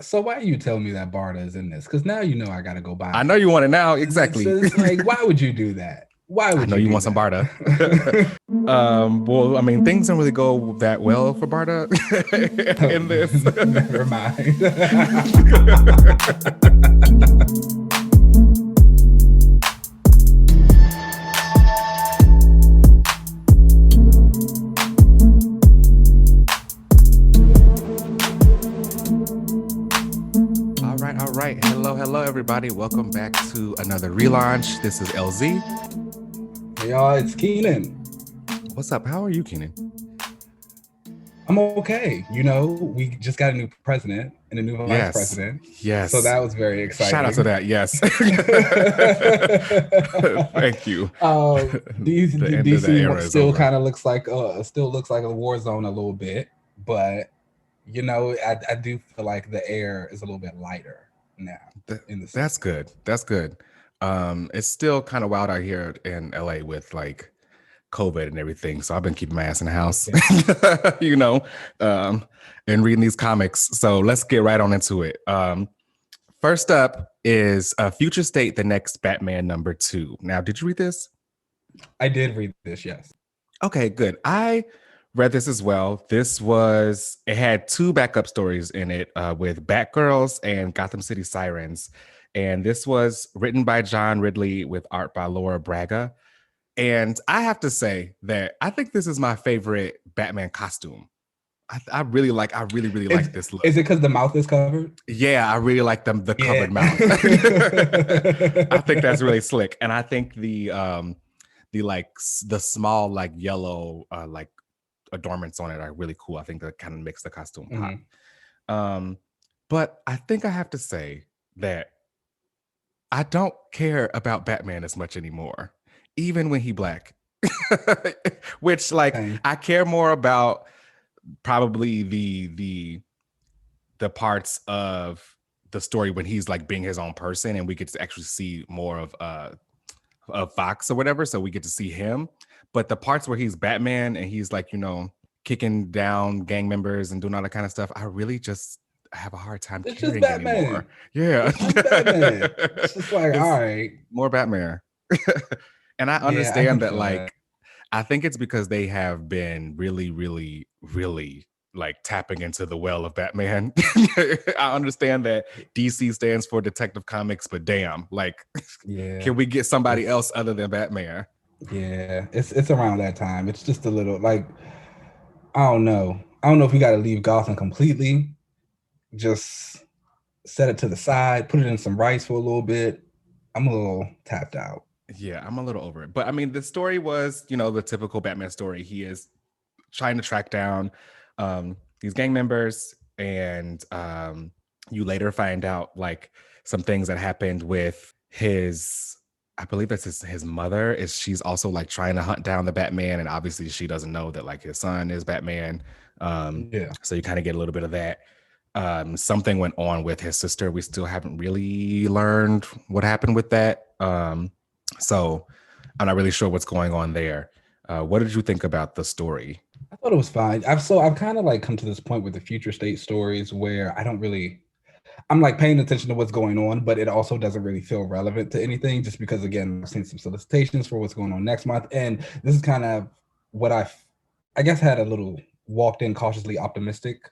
So why you tell me that Barda is in this? Because now you know I gotta go buy I know it. you want it now. Exactly. It's like, why would you do that? Why I would know you you do want some Barda. that? Well, I mean, things don't really go that well for Barda Oh, in this. never mind. All right. Hello, everybody. Welcome back to another relaunch. This is LZ. Hey, y'all, it's Keenan. What's up? How are you, Keenan? I'm okay. You know, we just got a new president and a new vice president. Yes. So that was very exciting. Shout out to that. Yes. Thank you. DC still kind of looks like a war zone a little bit, but you know, I do feel like the air is a little bit lighter now. That's good. That's good. It's still kind of wild out here in LA with like COVID and everything. So I've been keeping my ass in the house, you know, and reading these comics. So let's get right on into it. First up is Future State, the Next Batman #2. Now, did you read this? I did read this, yes. Okay, good. I read this as well. It had 2 backup stories in it with Batgirls and Gotham City Sirens. And this was written by John Ridley with art by Laura Braga. And I have to say that I think this is my favorite Batman costume. I really like this look. Is it because the mouth is covered? Yeah, I really like the covered mouth. I think that's really slick. And I think the small like yellow like adornments on it are really cool. I think that kind of makes the costume pop. Mm-hmm. But I think I have to say that I don't care about Batman as much anymore, even when he black. Which like I care more about probably the parts of the story when he's like being his own person and we get to actually see more of Fox or whatever, so we get to see him. But the parts where he's Batman and he's like, you know, kicking down gang members and doing all that kind of stuff, I really just have a hard time caring anymore. Yeah. It's just Batman. It's just like, all right. More Batman. And I understand that like, I think it's because they have been really, really, really like tapping into the well of Batman. I understand that DC stands for Detective Comics, but damn, like, can we get somebody else other than Batman? Yeah, it's around that time. It's just a little like, I don't know if we got to leave Gotham completely. Just set it to the side, put it in some rice for a little bit. I'm a little tapped out. Yeah, I'm a little over it. But I mean, the story was, you know, the typical Batman story. He is trying to track down these gang members, and you later find out like some things that happened with his, I believe that's his mother. She's also like trying to hunt down the Batman, and obviously she doesn't know that like his son is Batman. So you kind of get a little bit of that. Something went on with his sister. We still haven't really learned what happened with that. So I'm not really sure what's going on there. What did you think about the story? I thought it was fine. I've kind of like come to this point with the Future State stories where I'm like paying attention to what's going on, but it also doesn't really feel relevant to anything just because, again, I've seen some solicitations for what's going on next month. And this is kind of what I guess had a little walked in cautiously optimistic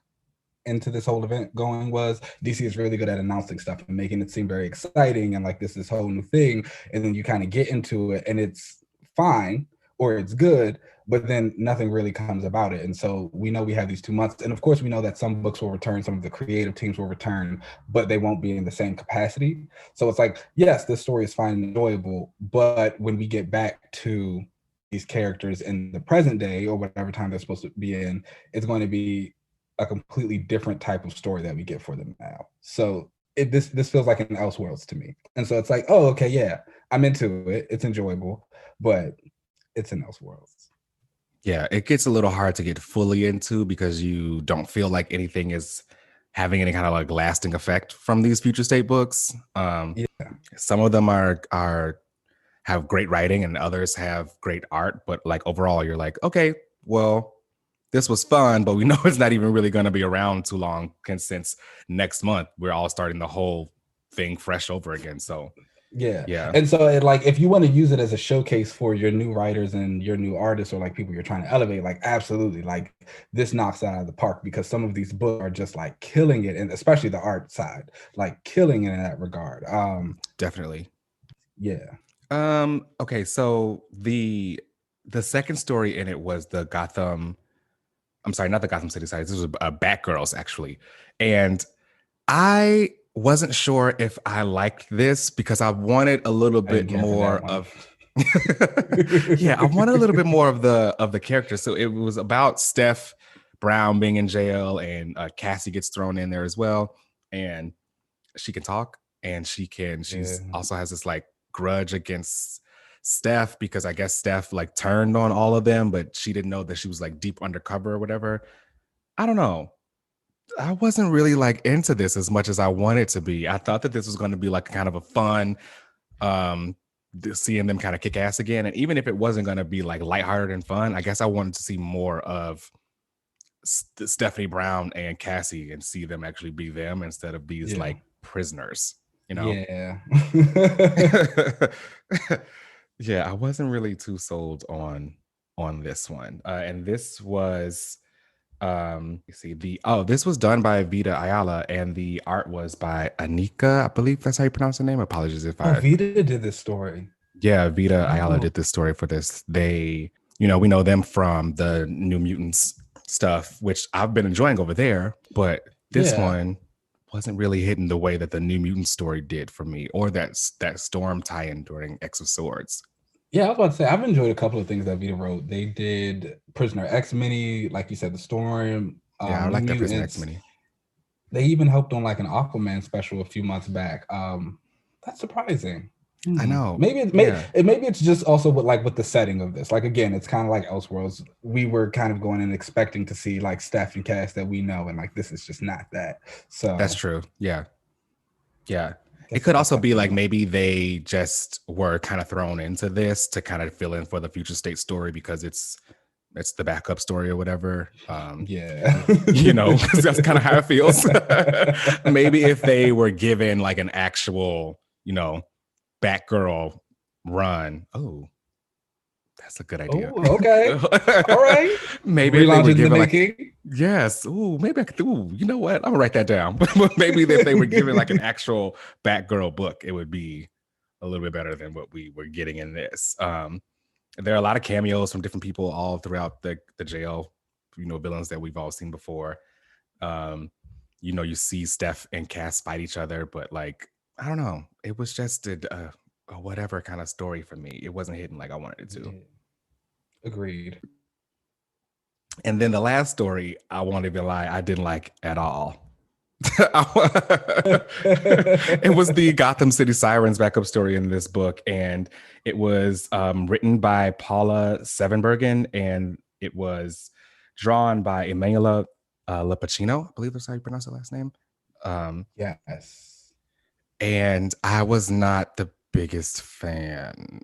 into this whole event going was DC is really good at announcing stuff and making it seem very exciting and like this whole new thing. And then you kind of get into it and it's fine or it's good, but then nothing really comes about it. And so we know we have these 2 months. And of course, we know that some books will return, some of the creative teams will return, but they won't be in the same capacity. So it's like, yes, this story is fine and enjoyable, but when we get back to these characters in the present day or whatever time they're supposed to be in, it's going to be a completely different type of story that we get for them now. So this feels like an Elseworlds to me. And so it's like, oh, okay, yeah, I'm into it. It's enjoyable, but it's an Elseworlds. Yeah, it gets a little hard to get fully into because you don't feel like anything is having any kind of like lasting effect from these Future State books. Some of them have great writing and others have great art, but like overall you're like, okay, well, this was fun, but we know it's not even really going to be around too long. Since next month we're all starting the whole thing fresh over again. So Yeah. yeah, And so like if you want to use it as a showcase for your new writers and your new artists or like people you're trying to elevate, like absolutely, like this knocks it out of the park because some of these books are just like killing it, and especially the art side, like killing it in that regard. Definitely. Yeah. Okay, so the second story in it was the Gotham. I'm sorry, not the Gotham City Sirens. This was Batgirls actually, and I wasn't sure if I liked this because I wanted a little bit more of. Yeah, I wanted a little bit more of the character. So it was about Steph Brown being in jail, and Cassie gets thrown in there as well, and she can talk, and she's also has this like grudge against Steph because I guess Steph like turned on all of them, but she didn't know that she was like deep undercover or whatever. I don't know. I wasn't really like into this as much as I wanted to be. I thought that this was going to be like kind of a fun, seeing them kind of kick ass again. And even if it wasn't going to be like lighthearted and fun, I guess I wanted to see more of Stephanie Brown and Cassie and see them actually be them instead of these like prisoners, you know? Yeah. Yeah, I wasn't really too sold on this one. And this was this was done by Vita Ayala and the art was by Anika, I believe that's how you pronounce the name. Apologies if Vita did this story. Yeah, Vita Ayala did this story for this. They, we know them from the New Mutants stuff, which I've been enjoying over there, but this one wasn't really hitting the way that the New Mutant story did for me, or that Storm tie-in during X of Swords. Yeah, I was about to say, I've enjoyed a couple of things that Vita wrote. They did Prisoner X Mini, like you said, the Storm. I like that Prisoner X Mini. They even helped on like an Aquaman special a few months back. That's surprising. I know. Maybe it's just also with the setting of this. Like again, it's kind of like Elseworlds. We were kind of going and expecting to see like Steph and Cass that we know, and like this is just not that. So that's true. Yeah. It could also be like maybe they just were kind of thrown into this to kind of fill in for the future state story because it's the backup story or whatever. That's kind of how it feels. Maybe if they were given like an actual, Batgirl run. Oh, that's a good idea. Ooh, okay. All right. Maybe if they were given like, yes. Ooh, maybe I could. Ooh, you know what? I'm gonna write that down. Maybe if they were given like an actual Batgirl book, it would be a little bit better than what we were getting in this. There are a lot of cameos from different people all throughout the jail, villains that we've all seen before. You see Steph and Cass fight each other, but like, I don't know. It was just a whatever kind of story for me. It wasn't hitting like I wanted it to. Yeah. Agreed. And then the last story, I won't even lie, I didn't like at all. It was the Gotham City Sirens backup story in this book, and it was written by Paula Sevenbergen, and it was drawn by Emanuela Lepacino, I believe that's how you pronounce the last name. Yes. And I was not the biggest fan.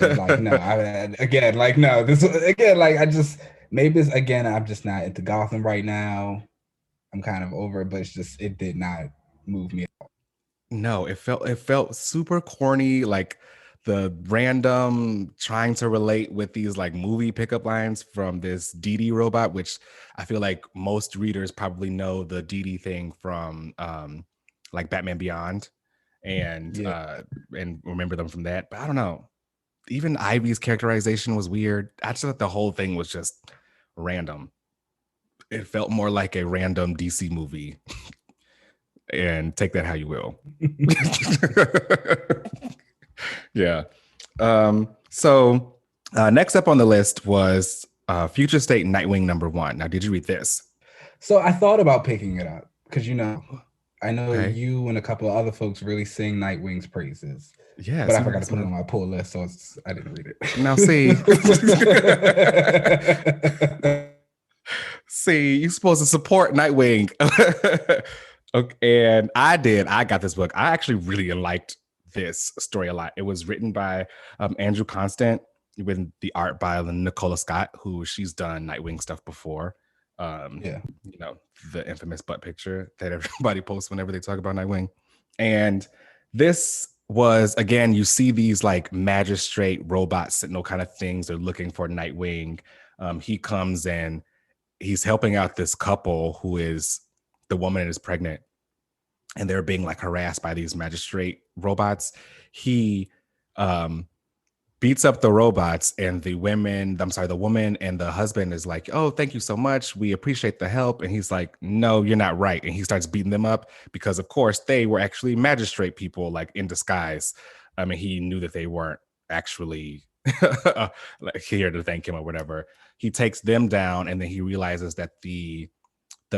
Like, no, I'm just not into Gotham right now. I'm kind of over it, but it did not move me at all. No, it felt super corny, like the random trying to relate with these like movie pickup lines from this Dee Dee robot, which I feel like most readers probably know the Dee Dee thing from like Batman Beyond and remember them from that. But I don't know. Even Ivy's characterization was weird. I just thought the whole thing was just random. It felt more like a random DC movie. And take that how you will. Yeah. So next up on the list was Future State Nightwing #1. Now, did you read this? So I thought about picking it up because I know you and a couple of other folks really sing Nightwing's praises. Yeah, but I forgot to put it on my pull list, so I didn't read it. Now, see, you're supposed to support Nightwing. Okay, and I did. I got this book. I actually really liked this story a lot. It was written by Andrew Constant, with the art by Nicola Scott, who she's done Nightwing stuff before. Yeah. You know, the infamous butt picture that everybody posts whenever they talk about Nightwing. And this was, again, you see these like magistrate robot sentinel kind of things. They're looking for Nightwing. He comes and he's helping out this couple who is, the woman is pregnant, and they're being like harassed by these magistrate robots. He beats up the robots, and the woman and the husband is like, oh, thank you so much, we appreciate the help. And he's like, no, you're not right. And he starts beating them up because of course they were actually magistrate people, like in disguise. I mean, he knew that they weren't actually like here to thank him or whatever. He takes them down, and then he realizes that the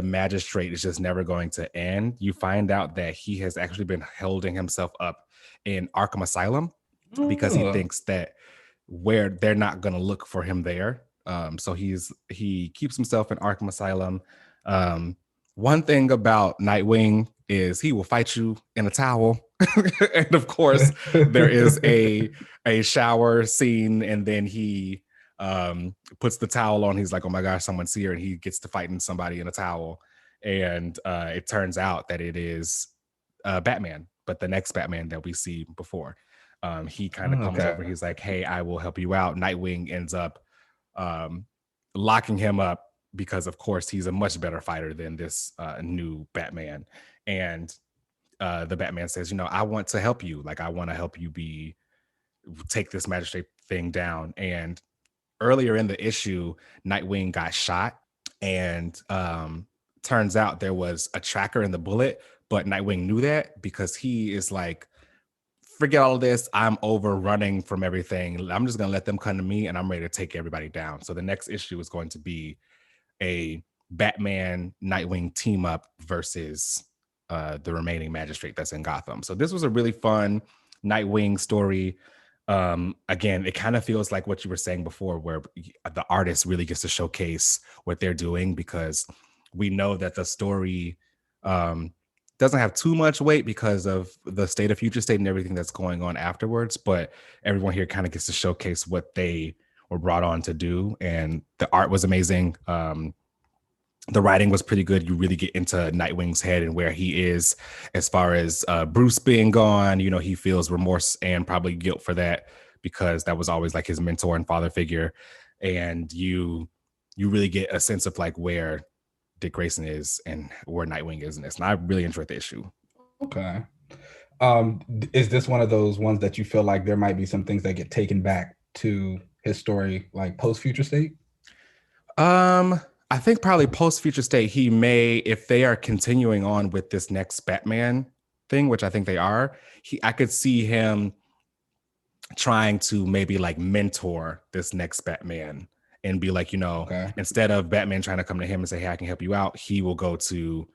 magistrate is just never going to end. You find out that he has actually been holding himself up in Arkham Asylum because he thinks that where they're not going to look for him there. So he keeps himself in Arkham Asylum. One thing about Nightwing is he will fight you in a towel. And of course, there is a shower scene, and then he puts the towel on. He's like, oh my gosh, someone's here, and he gets to fighting somebody in a towel. And it turns out that it is Batman, but the next Batman that we see before. He kind of comes over. He's like, hey, I will help you out. Nightwing ends up locking him up because, of course, he's a much better fighter than this new Batman. And the Batman says, you know, I want to help you. Like, I want to help you take this magistrate thing down. And earlier in the issue, Nightwing got shot, and turns out there was a tracker in the bullet, but Nightwing knew that because he is like, forget all of this, I'm overrunning from everything. I'm just going to let them come to me, and I'm ready to take everybody down. So the next issue is going to be a Batman Nightwing team up versus the remaining magistrate that's in Gotham. So this was a really fun Nightwing story. Again, it kind of feels like what you were saying before, where the artist really gets to showcase what they're doing, because we know that the story doesn't have too much weight because of the state of future state and everything that's going on afterwards. But everyone here kind of gets to showcase what they were brought on to do. And the art was amazing. The writing was pretty good. You really get into Nightwing's head and where he is as far as Bruce being gone. You know, he feels remorse and probably guilt for that, because that was always like his mentor and father figure. And you really get a sense of like where Dick Grayson is and where Nightwing is in this. And I really enjoyed the issue. Okay. Is this one of those ones that you feel like there might be some things that get taken back to his story, like post Future State? I think probably post Future State, he may, if they are continuing on with this next Batman thing, which I think they are, I could see him trying to maybe like mentor this next Batman and be like, you know, instead of Batman trying to come to him and say, hey, I can help you out, he will go to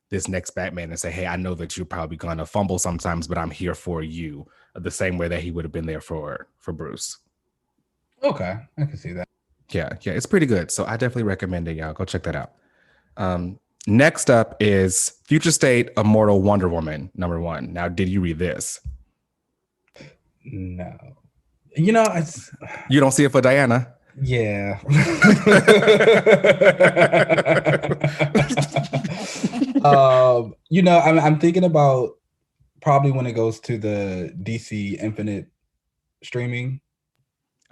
this next Batman and say, hey, I know that you're probably going to fumble sometimes, but I'm here for you, the same way that he would have been there for Bruce. Okay, I can see that. Yeah, it's pretty good. So I definitely recommend it, y'all. Go check that out. Next up is Future State Immortal Wonder Woman #1. Now, did you read this? No. You know, you don't see it for Diana? Yeah. You know, I'm thinking about probably when it goes to the DC Infinite streaming.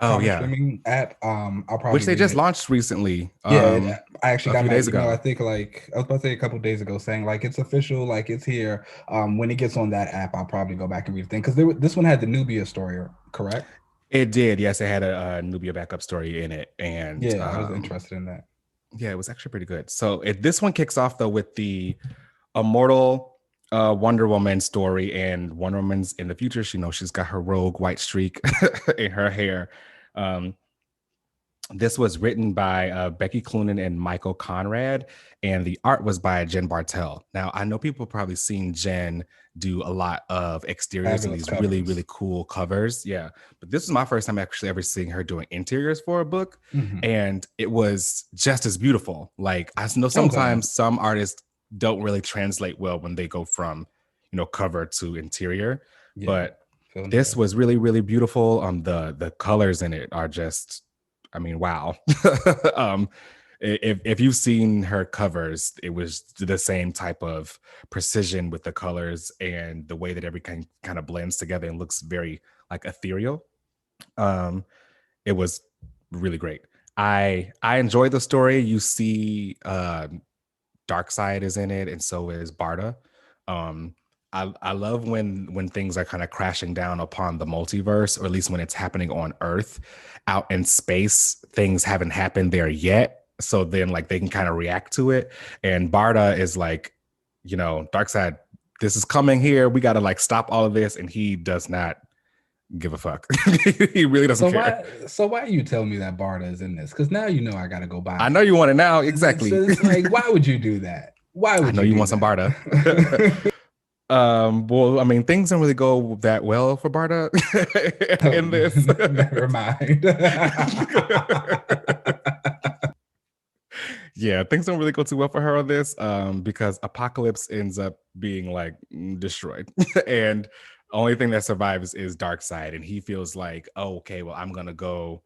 Streaming app. I'll probably, which they just launched recently. Yeah, I actually got a few days ago. I think like I was about to say a couple of days ago, saying like it's official, like it's here. When it gets on that app, I'll probably go back and read the thing, because this one had the Nubia story, correct? It did, yes. It had a Nubia backup story in it, and yeah, I was interested in that. Yeah, it was actually pretty good. So this one kicks off though with the Immortal Wonder Woman story, and Wonder Woman's in the future. She's got her rogue white streak in her hair. This was written by Becky Cloonan and Michael Conrad, and the art was by Jen Bartel. Now, I know people have probably seen Jen do a lot of exteriors and these covers. Really, really cool covers. Yeah, but this is my first time actually ever seeing her doing interiors for a book, and it was just as beautiful. Like, I know sometimes some artists don't really translate well when they go from, cover to interior, but This was really, really beautiful. The colors in it are just, I mean, wow. If you've seen her covers, it was the same type of precision with the colors and the way that everything kind of blends together and looks very like ethereal. It was really great. I enjoyed the story. You see, Darkseid is in it, and so is Barda. Um, I love when things are kind of crashing down upon the multiverse, or at least when it's happening on Earth. Out in space, things haven't happened there yet, so then like they can kind of react to it. And Barda is like, Darkseid, this is coming here. We got to like stop all of this, and he does not give a fuck. He really doesn't care. Why you tell me that Barda is in this? Because now I gotta go buy I know you want it now. Exactly. It's like, why would you do that? Why would I know you want some Barda. Well, I mean, things don't really go that well for Barda in this. Never mind. Yeah, things don't really go too well for her on this, because Apocalypse ends up being like destroyed, and only thing that survives is Darkseid, and he feels like, oh, okay, well, I'm gonna go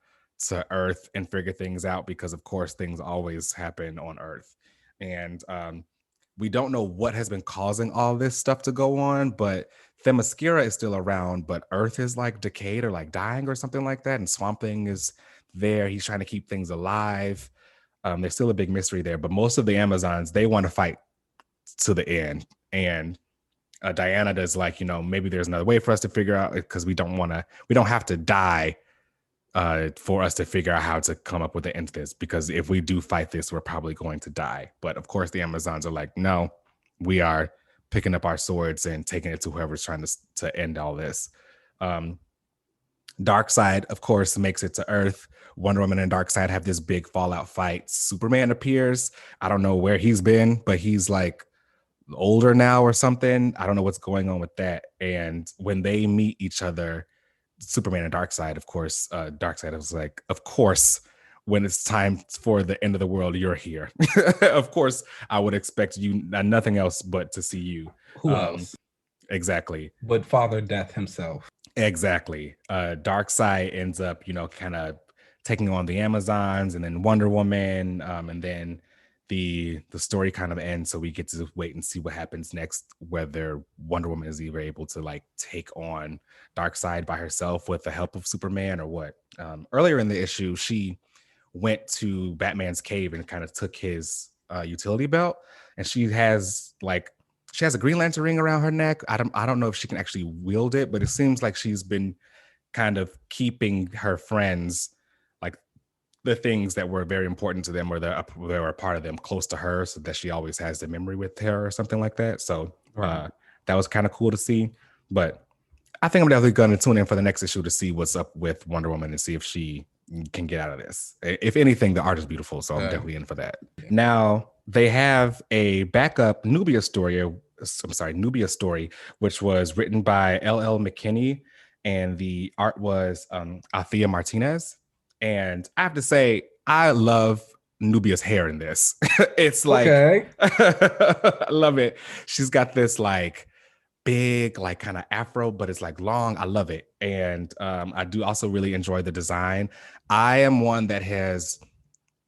to Earth and figure things out because, of course, things always happen on Earth, and we don't know what has been causing all this stuff to go on, but Themyscira is still around, but Earth is like decayed or like dying or something like that, and Swamp Thing is there. He's trying to keep things alive. There's still a big mystery there, but most of the Amazons, they want to fight to the end. And Diana does like, maybe there's another way for us to figure out, because we don't have to die for us to figure out how to come up with the end to this, because if we do fight this, we're probably going to die. But of course the Amazons are like, no, we are picking up our swords and taking it to whoever's trying to end all this. Darkseid, of course, makes it to Earth. Wonder Woman and Darkseid have this big fallout fight. Superman appears. I don't know where he's been, but he's like older now or something. I don't know what's going on with that. And when they meet each other, Superman and Darkseid, of course, Darkseid was like, of course, when it's time for the end of the world, you're here. Of course, I would expect you, nothing else but to see you. Who else? Exactly. But Father Death himself. Exactly. Darkseid ends up, kind of taking on the Amazons and then Wonder Woman. And then the story kind of ends. So we get to wait and see what happens next, whether Wonder Woman is either able to like take on Darkseid by herself with the help of Superman or what. Earlier in the issue, she went to Batman's cave and kind of took his utility belt. And she has a Green Lantern ring around her neck. I don't know if she can actually wield it, but it seems like she's been kind of keeping her friends, like the things that were very important to them or that were a part of them, close to her, so that she always has the memory with her or something like that. So that was kind of cool to see. But I think I'm definitely going to tune in for the next issue to see what's up with Wonder Woman and see if she can get out of this. If anything, the art is beautiful, so I'm definitely in for that. Now they have a backup Nubia story, which was written by L.L. McKinney, and the art was Althea Martinez. And I have to say, I love Nubia's hair in this. It's like, okay. I love it. She's got this like big, like kind of afro, but it's like long. I love it. And I do also really enjoy the design. I am one that has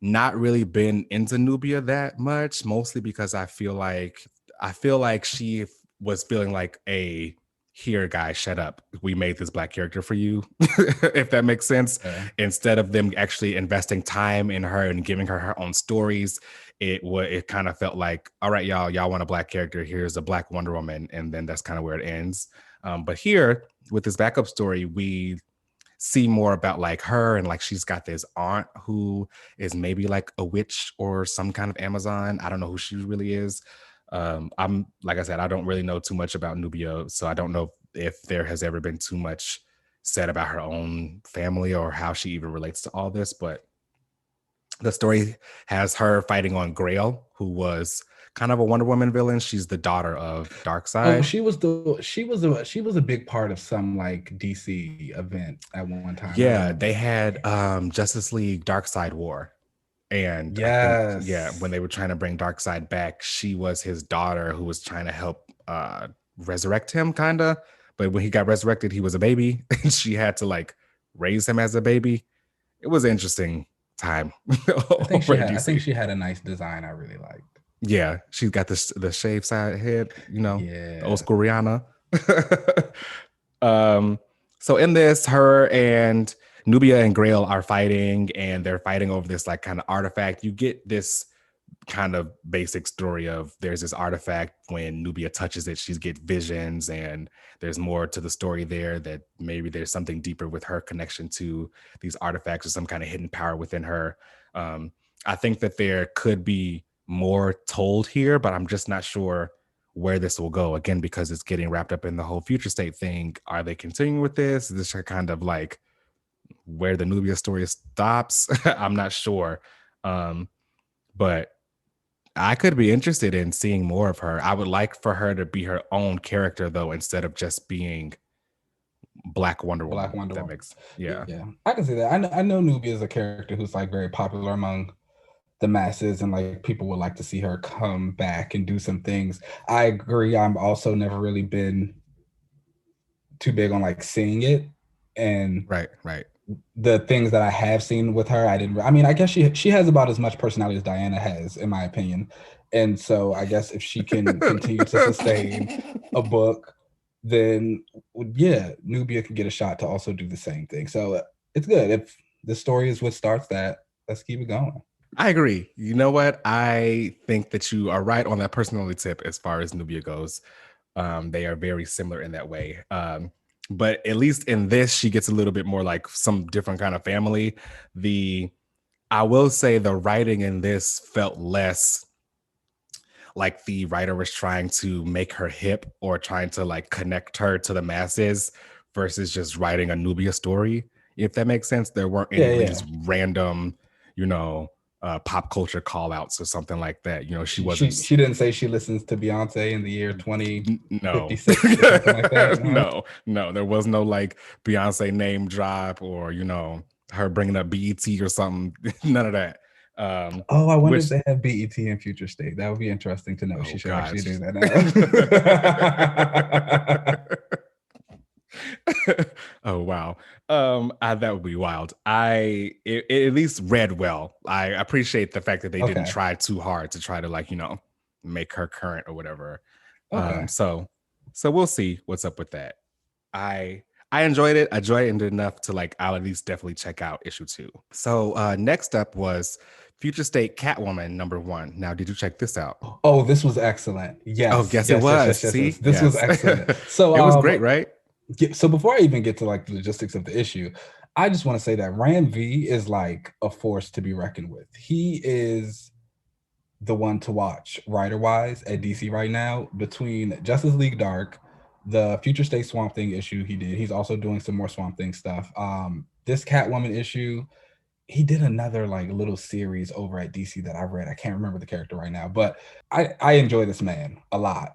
not really been into Nubia that much, mostly because I feel like she was feeling like a, here, guys, shut up. We made this Black character for you, if that makes sense. Okay. Instead of them actually investing time in her and giving her her own stories, it kind of felt like, all right, y'all want a Black character. Here's a Black Wonder Woman. And then that's kind of where it ends. But here, with this backup story, we see more about like her, and like she's got this aunt who is maybe like a witch or some kind of Amazon. I don't know who she really is. I'm, like I said, I don't really know too much about Nubia, so I don't know if there has ever been too much said about her own family or how she even relates to all this. But the story has her fighting on Grail, who was kind of a Wonder Woman villain. She's the daughter of Darkseid. Oh, she was a big part of some like DC event at one time. Yeah, they had Justice League Darkseid War. And yes. I think, when they were trying to bring Darkseid back, she was his daughter who was trying to help resurrect him, kind of. but when he got resurrected, he was a baby, and she had to like raise him as a baby. It was an interesting time over at I think DC. she had a nice design I really liked. Yeah, she's got the shaved side head, the old Yeah. school Rihanna. um, so in this, her and Nubia and Grail are fighting, and they're fighting over this like kind of artifact. You get this kind of basic story of there's this artifact. When Nubia touches it, she gets visions, and there's more to the story there, that maybe there's something deeper with her connection to these artifacts or some kind of hidden power within her. I think that there could be more told here, but I'm just not sure where this will go, again, because it's getting wrapped up in the whole future state thing. Are they continuing with this? Is this kind of like where the Nubia story stops? I'm not sure. But I could be interested in seeing more of her. I would like for her to be her own character, though, instead of just being Black Wonder Woman. Black Wonder That Woman. makes, yeah. I can see that. I know Nubia is a character who's like very popular among the masses, and like people would like to see her come back and do some things. I agree. I'm also never really been too big on like seeing it, and Right. the things that I have seen with her, I mean, I guess she has about as much personality as Diana has, in my opinion. And so I guess if she can continue to sustain a book, then yeah, Nubia could get a shot to also do the same thing. So it's good. If the story is what starts that, let's keep it going. I agree. You know what? I think that you are right on that personality tip as far as Nubia goes. They are very similar in that way. But at least in this, she gets a little bit more like some different kind of family. I will say the writing in this felt less like the writer was trying to make her hip or trying to like connect her to the masses versus just writing a Nubia story. If that makes sense, there weren't any of these random, pop culture call outs or something like that. She wasn't. She didn't say she listens to Beyonce in the year 2056 no. or something like that. No, there was no like Beyonce name drop or her bringing up BET or something. None of that. I wonder if they have BET in Future State. That would be interesting to know. She should actually do that now. Oh wow. That would be wild. It at least read well. I appreciate the fact that they didn't try too hard to try to like, make her current or whatever. So we'll see what's up with that. I enjoyed it. I enjoyed it enough to like, I'll at least definitely check out issue 2. So next up was Future State Catwoman #1. Now, did you check this out? Oh, this was excellent. Yes. Oh, yes, it was. See? This was excellent. So it was great, right? So before I even get to like the logistics of the issue, I just want to say that Ram V is like a force to be reckoned with. He is the one to watch writer-wise at DC right now. Between Justice League Dark, the Future State Swamp Thing issue he did, he's also doing some more Swamp Thing stuff. This Catwoman issue, he did another like little series over at DC that I read. I can't remember the character right now, but I enjoy this man a lot.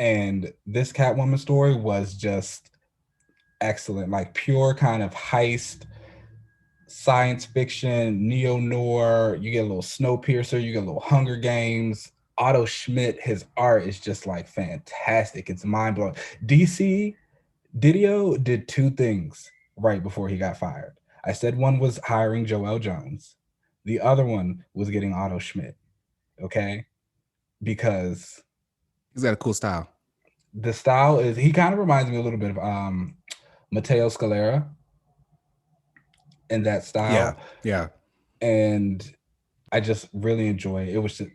And this Catwoman story was just excellent, like pure kind of heist, science fiction, neo-noir. You get a little Snowpiercer, you get a little Hunger Games. Otto Schmidt, his art is just like fantastic. It's mind-blowing. DC Didio did 2 things right before he got fired. I said one was hiring Joel Jones. The other one was getting Otto Schmidt. Okay? Because he's got a cool style. The style is, he kind of reminds me a little bit of Matteo Scalera in that style. Yeah. And I just really enjoy it.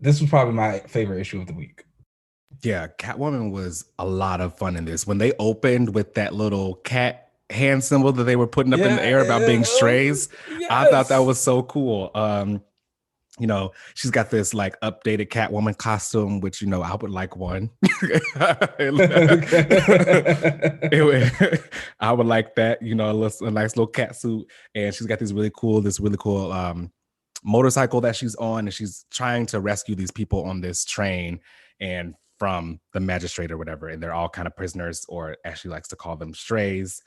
This was probably my favorite issue of the week. Yeah, Catwoman was a lot of fun in this. When they opened with that little cat hand symbol that they were putting up in the air about being strays, I thought that was so cool. She's got this like updated Catwoman costume, which I would like one. I would like that, a nice little cat suit, and she's got this really cool motorcycle that she's on, and she's trying to rescue these people on this train and from the magistrate or whatever, and they're all kind of prisoners, or as she likes to call them, strays.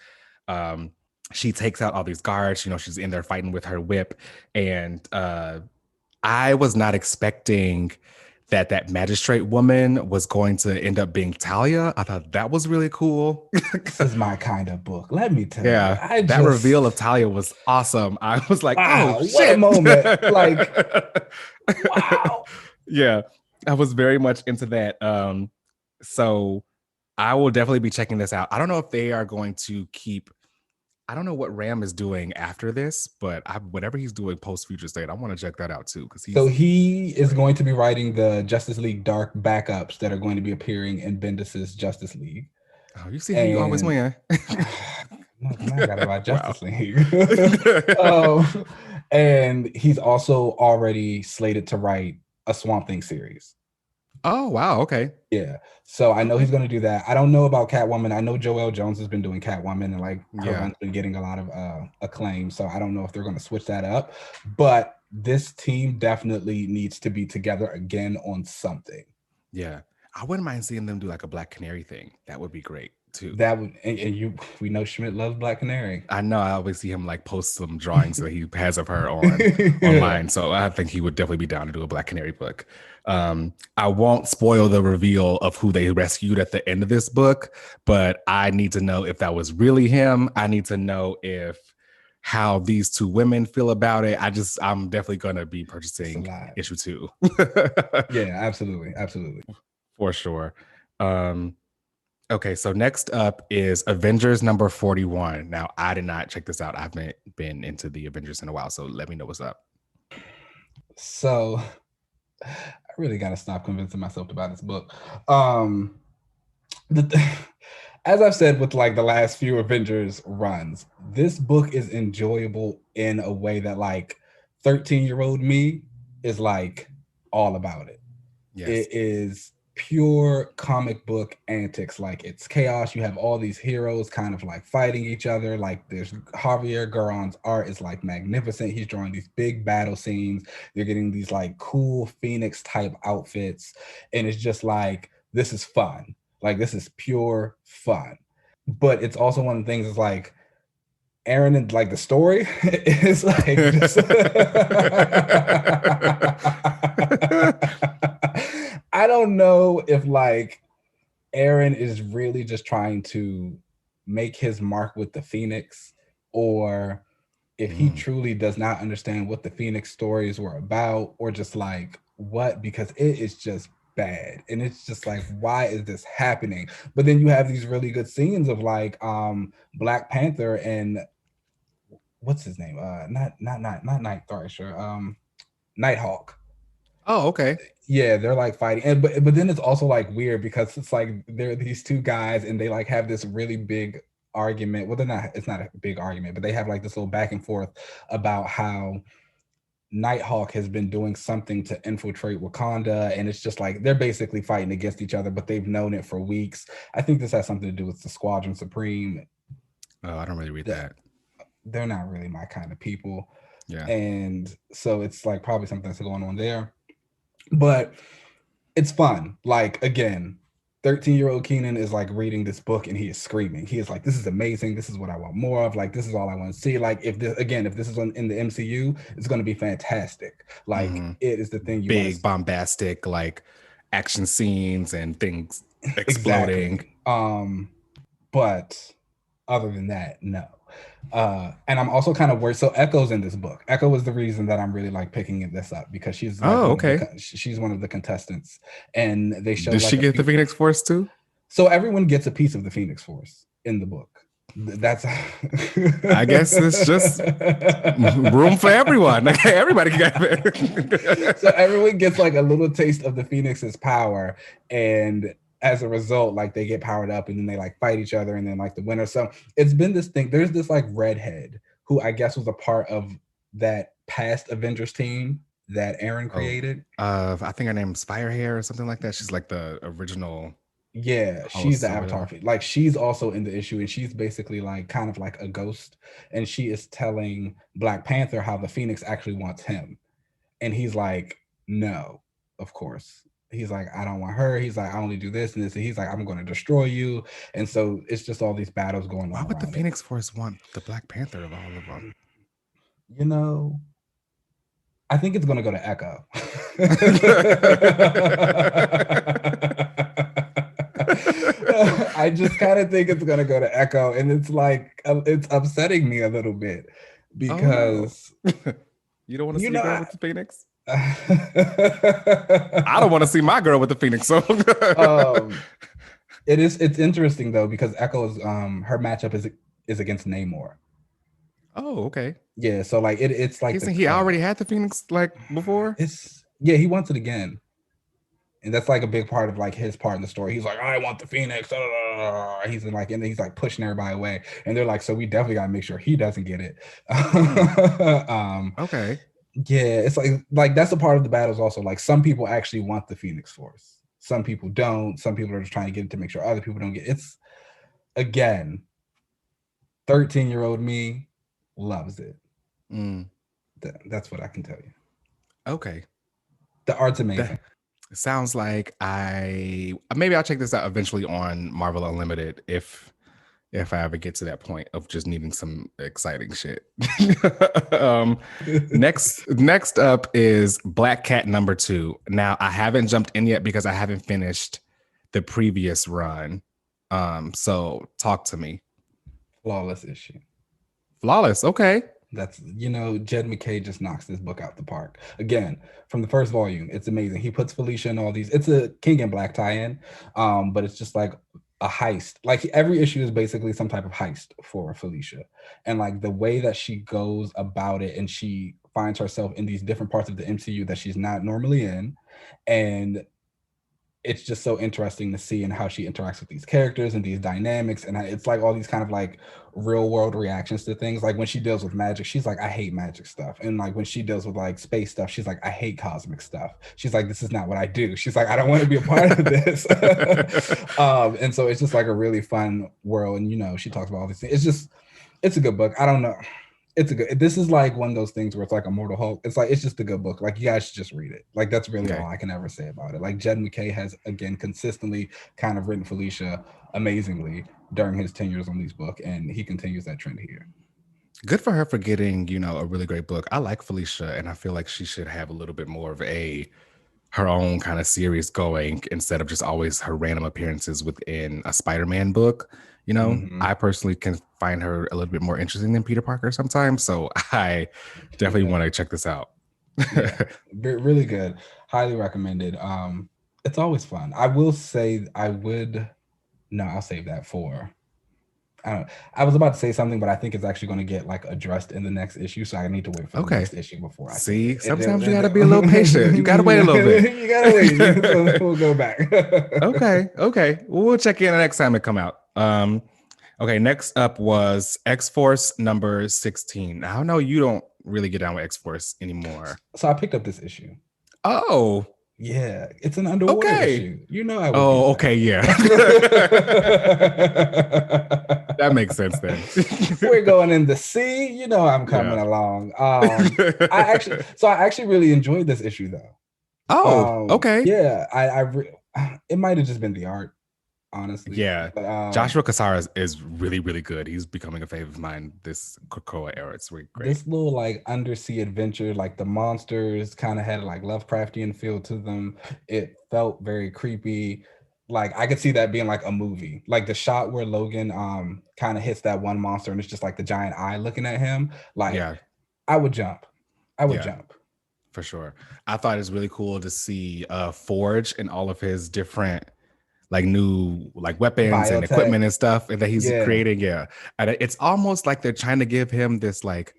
She takes out all these guards. She's in there fighting with her whip, and I was not expecting that magistrate woman was going to end up being Talia. I thought that was really cool. This is my kind of book. Let me tell you. Yeah, that reveal of Talia was awesome. I was like, wow, oh, what a shit. moment. Like, wow. Yeah, I was very much into that. So I will definitely be checking this out. I don't know if they are going to keep, I don't know what Ram is doing after this, but whatever he's doing post Future State, I want to check that out too. So he is going to be writing the Justice League Dark backups that are going to be appearing in Bendis's Justice League. Oh, you see how you always win. No, I got about Justice League. And he's also already slated to write a Swamp Thing series. Oh, wow. Okay. Yeah. So I know he's going to do that. I don't know about Catwoman. I know Joelle Jones has been doing Catwoman, and like her run's been getting a lot of acclaim. So I don't know if they're going to switch that up. But this team definitely needs to be together again on something. Yeah. I wouldn't mind seeing them do like a Black Canary thing. That would be great too. That would, and we know Schmidt loves Black Canary. I know. I always see him like post some drawings that he has of her online. So I think he would definitely be down to do a Black Canary book. I won't spoil the reveal of who they rescued at the end of this book, but I need to know if that was really him. I need to know how these two women feel about it. I'm definitely going to be purchasing issue 2. Yeah, absolutely. For sure. Okay, so next up is Avengers number 41. Now, I did not check this out. I haven't been into the Avengers in a while, so let me know what's up. So I really got to stop convincing myself to buy this book. As I've said with like the last few Avengers runs, this book is enjoyable in a way that like 13-year-old me is like all about it. Yes. It is pure comic book antics. Like it's chaos. You have all these heroes kind of like fighting each other. Like there's Javier Garron's art is like magnificent. He's drawing these big battle scenes. They're getting these like cool Phoenix type outfits. And it's just like, this is fun. Like this is pure fun. But it's also one of the things is like Aaron and like the story is like just I don't know if like Aaron is really just trying to make his mark with the Phoenix, or if he truly does not understand what the Phoenix stories were about, or just like what, because it is just bad. And it's just like, why is this happening? But then you have these really good scenes of like Black Panther and what's his name? Not Night Thrasher, Nighthawk. Oh, okay. Yeah, they're like fighting, and but then it's also like weird because it's like there are these two guys and they like have this really big argument. Well, it's not a big argument, but they have like this little back and forth about how Nighthawk has been doing something to infiltrate Wakanda, and it's just like they're basically fighting against each other, but they've known it for weeks. I think this has something to do with the Squadron Supreme. Oh, I don't really read that. They're not really my kind of people. Yeah. And so it's like probably something that's going on there. But it's fun. Like, again, 13-year-old Keenan is like reading this book and he is screaming. He is like, this is amazing. This is what I want more of. Like, this is all I want to see. Like, if this is in the MCU, it's going to be fantastic. Like, it is the thing you big, bombastic, like action scenes and things exploding. Exactly. But other than that, no. And I'm also kind of worried. So Echo's in this book. Echo is the reason that I'm really like picking this up, because she's like she's one of the contestants, and they show. Does she get the Phoenix Force too? So everyone gets a piece of the Phoenix Force in the book. That's I guess it's just room for everyone. Everybody can get it. So everyone gets like a little taste of the Phoenix's power, and as a result, like they get powered up and then they like fight each other and then like the winner. So it's been this thing. There's this like redhead who I guess was a part of that past Avengers team that Aaron created. I think her name's Firehair or something like that. She's like the original. Yeah, she's the Avatar. Like she's also in the issue, and she's basically like kind of like a ghost, and she is telling Black Panther how the Phoenix actually wants him, and he's like, no, of course. He's like, I don't want her. He's like, I only do this and this. And he's like, I'm going to destroy you. And so it's just all these battles going on. Why would the Phoenix Force want the Black Panther of all of them? You know, I think it's going to go to Echo. I just kind of think it's going to go to Echo, and it's like it's upsetting me a little bit because you don't want to see your girl with the Phoenix. I don't want to see my girl with the Phoenix. So it's interesting though because Echo's her matchup is against Namor. Oh, okay. Yeah, so like it's like he already had the Phoenix like before. He wants it again, and that's like a big part of like his part in the story. He's like, I want the Phoenix. He's like, and then he's like pushing everybody away, and they're like, so we definitely gotta make sure he doesn't get it. Okay. Yeah, it's like that's a part of the battles also. Like some people actually want the Phoenix Force, some people don't. Some people are just trying to get it to make sure other people don't get it. It's again, 13-year-old me loves it. That's what I can tell you. Okay. The art's amazing. Sounds like maybe I'll check this out eventually on Marvel Unlimited if I ever get to that point of just needing some exciting shit. Next up is Black Cat #2. Now I haven't jumped in yet because I haven't finished the previous run. So talk to me. Flawless issue. Flawless. Okay. That's, Jed MacKay just knocks this book out the park. Again, from the first volume, it's amazing. He puts Felicia in all these. It's a King in Black tie-in, but it's just like a heist. Like every issue is basically some type of heist for Felicia. And like the way that she goes about it and she finds herself in these different parts of the MCU that she's not normally in. And it's just so interesting to see and how she interacts with these characters and these dynamics. And it's like all these kind of like real world reactions to things. Like when she deals with magic, she's like, I hate magic stuff. And like when she deals with like space stuff, she's like, I hate cosmic stuff. She's like, this is not what I do. She's like, I don't want to be a part of this. And so it's just like a really fun world. And, she talks about all these things. It's a good book. I don't know. This is like one of those things where it's like Immortal Hulk. It's just a good book. Like you guys should just read it. Like that's really all I can ever say about it. Like Jed MacKay has again consistently kind of written Felicia amazingly during his tenures on these books, and he continues that trend here. Good for her for getting, a really great book. I like Felicia, and I feel like she should have a little bit more of her own kind of series going instead of just always her random appearances within a Spider-Man book. I personally can find her a little bit more interesting than Peter Parker sometimes. So I definitely want to check this out. Really good. Highly recommended. It's always fun. I will say I'll save that for, I was about to say something, but I think it's actually going to get like addressed in the next issue. So I need to wait for the next issue before I see. Sometimes you got to be a little patient. You got to wait a little bit. You got to wait. So we'll go back. Okay. We'll check in the next time it come out. Okay. Next up was X-Force #16. Now, I know you don't really get down with X-Force anymore. So I picked up this issue. Oh. Yeah, it's an underwater issue. I would. Oh, okay, yeah. That makes sense then. We're going in the sea. I'm coming along. I actually really enjoyed this issue though. Oh, okay. Yeah, it might have just been the art, honestly. Yeah, but, Joshua Cassara is really, really good. He's becoming a favorite of mine this Krakoa era. It's really great. This little like undersea adventure, like the monsters kind of had like Lovecraftian feel to them. It felt very creepy. Like I could see that being like a movie. Like the shot where Logan kind of hits that one monster and it's just like the giant eye looking at him. Like I would jump. Jump. For sure. I thought it was really cool to see Forge and all of his different like new like weapons and equipment and stuff that he's creating. Yeah. And it's almost like they're trying to give him this like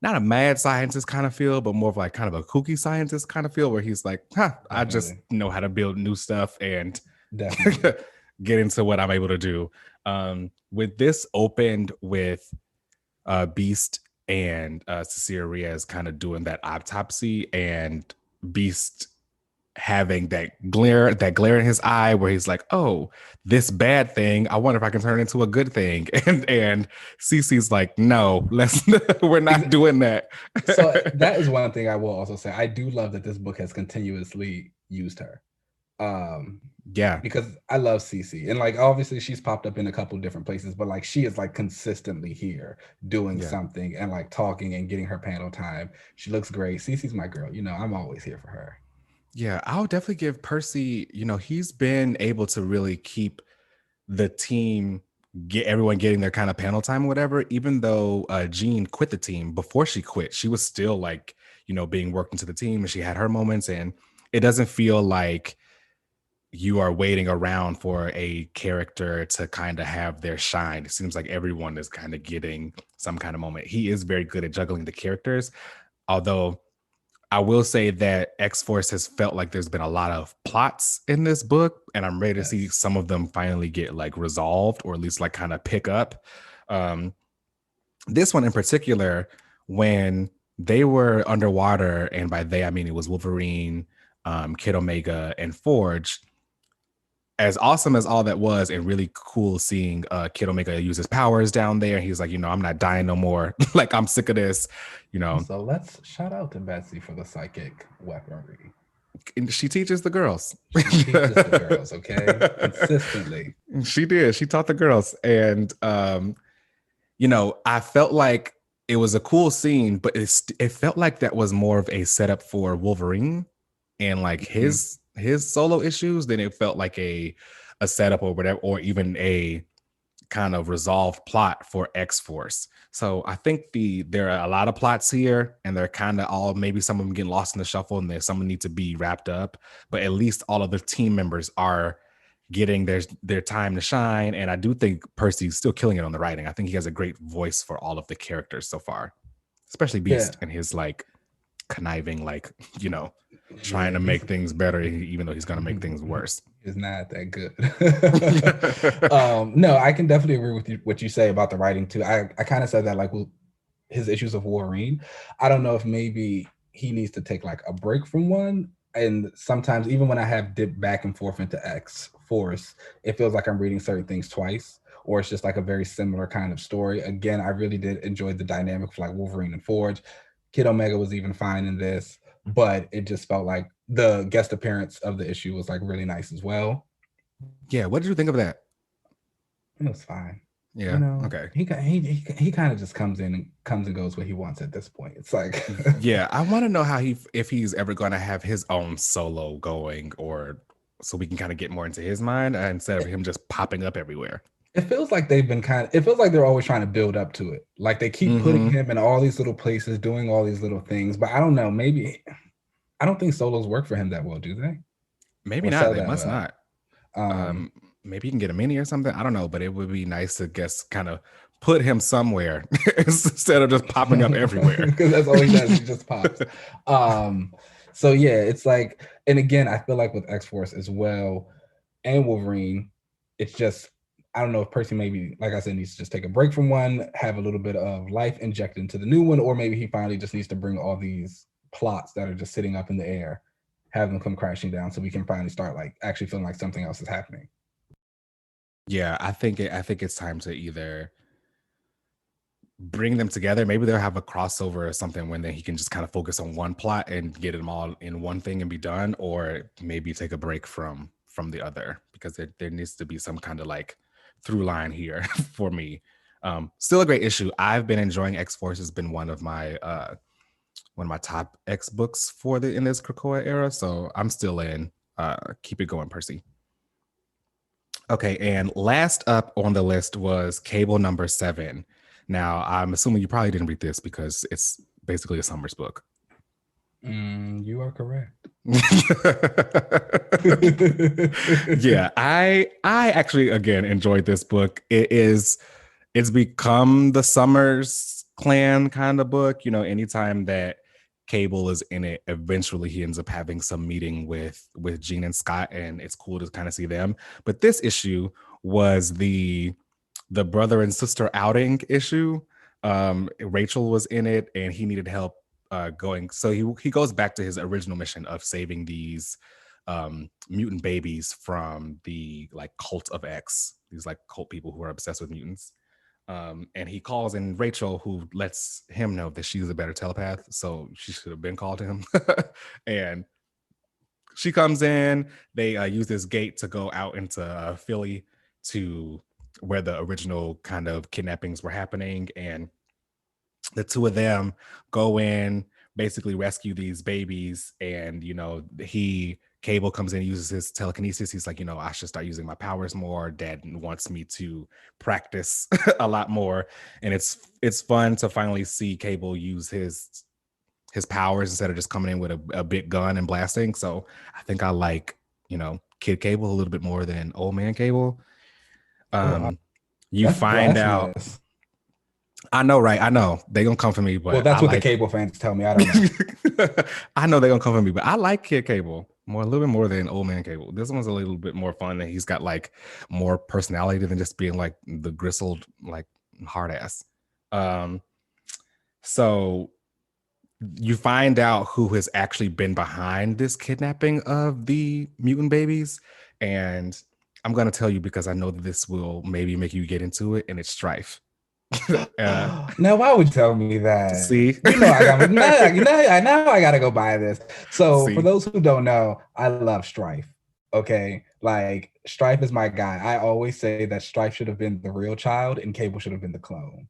not a mad scientist kind of feel, but more of like kind of a kooky scientist kind of feel where he's like, I just know how to build new stuff and get into what I'm able to do. With this opened with Beast and Cecilia Reyes kind of doing that autopsy and Beast having that glare in his eye where he's like, oh, this bad thing, I wonder if I can turn it into a good thing. And Cece's like, no, we're not doing that. So that is one thing I will also say. I do love that this book has continuously used her. Yeah. because I love Cece, and like obviously she's popped up in a couple different places, but like she is like consistently here doing Yeah. something and like talking and getting her panel time. She looks great. Cece's my girl. You know, I'm always here for her. Yeah, I'll definitely give Percy, he's been able to really keep the team, get everyone getting their kind of panel time or whatever, even though Jean quit the team. Before she quit, she was still like, being worked into the team, and she had her moments, and it doesn't feel like you are waiting around for a character to kind of have their shine. It seems like everyone is kind of getting some kind of moment. He is very good at juggling the characters, although I will say that X-Force has felt like there's been a lot of plots in this book, and I'm ready to see Yes. some of them finally get like resolved, or at least like kind of pick up. Um, this one in particular, when they were underwater, and by they I mean it was Wolverine, Kid Omega, and Forge. As awesome as all that was, and really cool seeing Kid Omega use his powers down there. He's like, I'm not dying no more. Like, I'm sick of this, So let's shout out to Betsy for the psychic weaponry. And she teaches the girls. She teaches the girls, okay? Consistently. She did. She taught the girls. And I felt like it was a cool scene, but it felt like that was more of a setup for Wolverine and like his solo issues than it felt like a setup or whatever, or even a kind of resolved plot for X-Force. So I think there are a lot of plots here, and they're kind of all, maybe some of them getting lost in the shuffle, and there's some need to be wrapped up. But at least all of the team members are getting their time to shine. And I do think Percy's still killing it on the writing. I think he has a great voice for all of the characters so far, especially Beast and his like conniving, like, trying to make things better, even though he's going to make things worse. Is not that good. No, I can definitely agree with you what you say about the writing too. I kind of said that like with his issues of Wolverine. I don't know if maybe he needs to take like a break from one. And sometimes even when I have dipped back and forth into X Force, it feels like I'm reading certain things twice, or it's just like a very similar kind of story. Again, I really did enjoy the dynamic of like Wolverine and Forge. Kid Omega was even fine in this, but it just felt like the guest appearance of the issue was like really nice as well. Yeah, what did you think of that? It was fine. Yeah. Okay. He kind of just comes and goes where he wants at this point. It's like yeah, I want to know how if he's ever going to have his own solo going, or so we can kind of get more into his mind instead of him just popping up everywhere. It feels like they've been it feels like they're always trying to build up to it. Like they keep putting him in all these little places, doing all these little things. But I don't know, maybe I don't think solos work for him that well, do they? Maybe or not. They must not. Maybe you can get a mini or something. I don't know, but it would be nice to guess kind of put him somewhere instead of just popping up everywhere. Because that's all he does. He just pops. So yeah, it's like, and again, I feel like with X-Force as well and Wolverine, it's just, I don't know if Percy maybe, like I said, needs to just take a break from one, have a little bit of life injected into the new one, or maybe he finally just needs to bring all these plots that are just sitting up in the air, have them come crashing down so we can finally start like actually feeling like something else is happening. Yeah, I think it's time to either bring them together. Maybe they'll have a crossover or something when then he can just kind of focus on one plot and get them all in one thing and be done, or maybe take a break from the other, because there needs to be some kind of like through line here for me. Still a great issue. I've been enjoying X-Force. Has been one of my top X books in this Krakoa era. So I'm still in. Keep it going, Percy. Okay, and last up on the list was Cable number 7. Now, I'm assuming you probably didn't read this because it's basically a Summers book. You are correct. Yeah, I actually again enjoyed this book. It's become the Summers clan kind of book. Anytime that Cable is in it, eventually he ends up having some meeting with Jean and Scott, and it's cool to kind of see them. But this issue was the brother and sister outing issue. Rachel was in it, and he needed help going. So he goes back to his original mission of saving these mutant babies from the like cult of X, these like cult people who are obsessed with mutants. And he calls in Rachel, who lets him know that she's a better telepath, so she should have been called to him. And she comes in. They use this gate to go out into Philly to where the original kind of kidnappings were happening, and the two of them go in, basically rescue these babies. And Cable comes in, uses his telekinesis. He's like, I should start using my powers more. Dad wants me to practice a lot more. And it's fun to finally see Cable use his powers instead of just coming in with a big gun and blasting. So I think I like, Kid Cable a little bit more than Old Man Cable. You find out. I know, right? I know they're gonna come for me, but that's what the Cable fans tell me. I don't know. I know they're gonna come for me, but I like Kid Cable a little bit more than Old Man Cable. This one's a little bit more fun, and he's got like more personality than just being like the gristled, like hard ass. So you find out who has actually been behind this kidnapping of the mutant babies, and I'm gonna tell you because I know that this will maybe make you get into it, and it's Strife. Now, why would you tell me that? See, now I gotta go buy this. So for those who don't know, I love Strife. Okay, like Strife is my guy. I always say that Strife should have been the real child and Cable should have been the clone.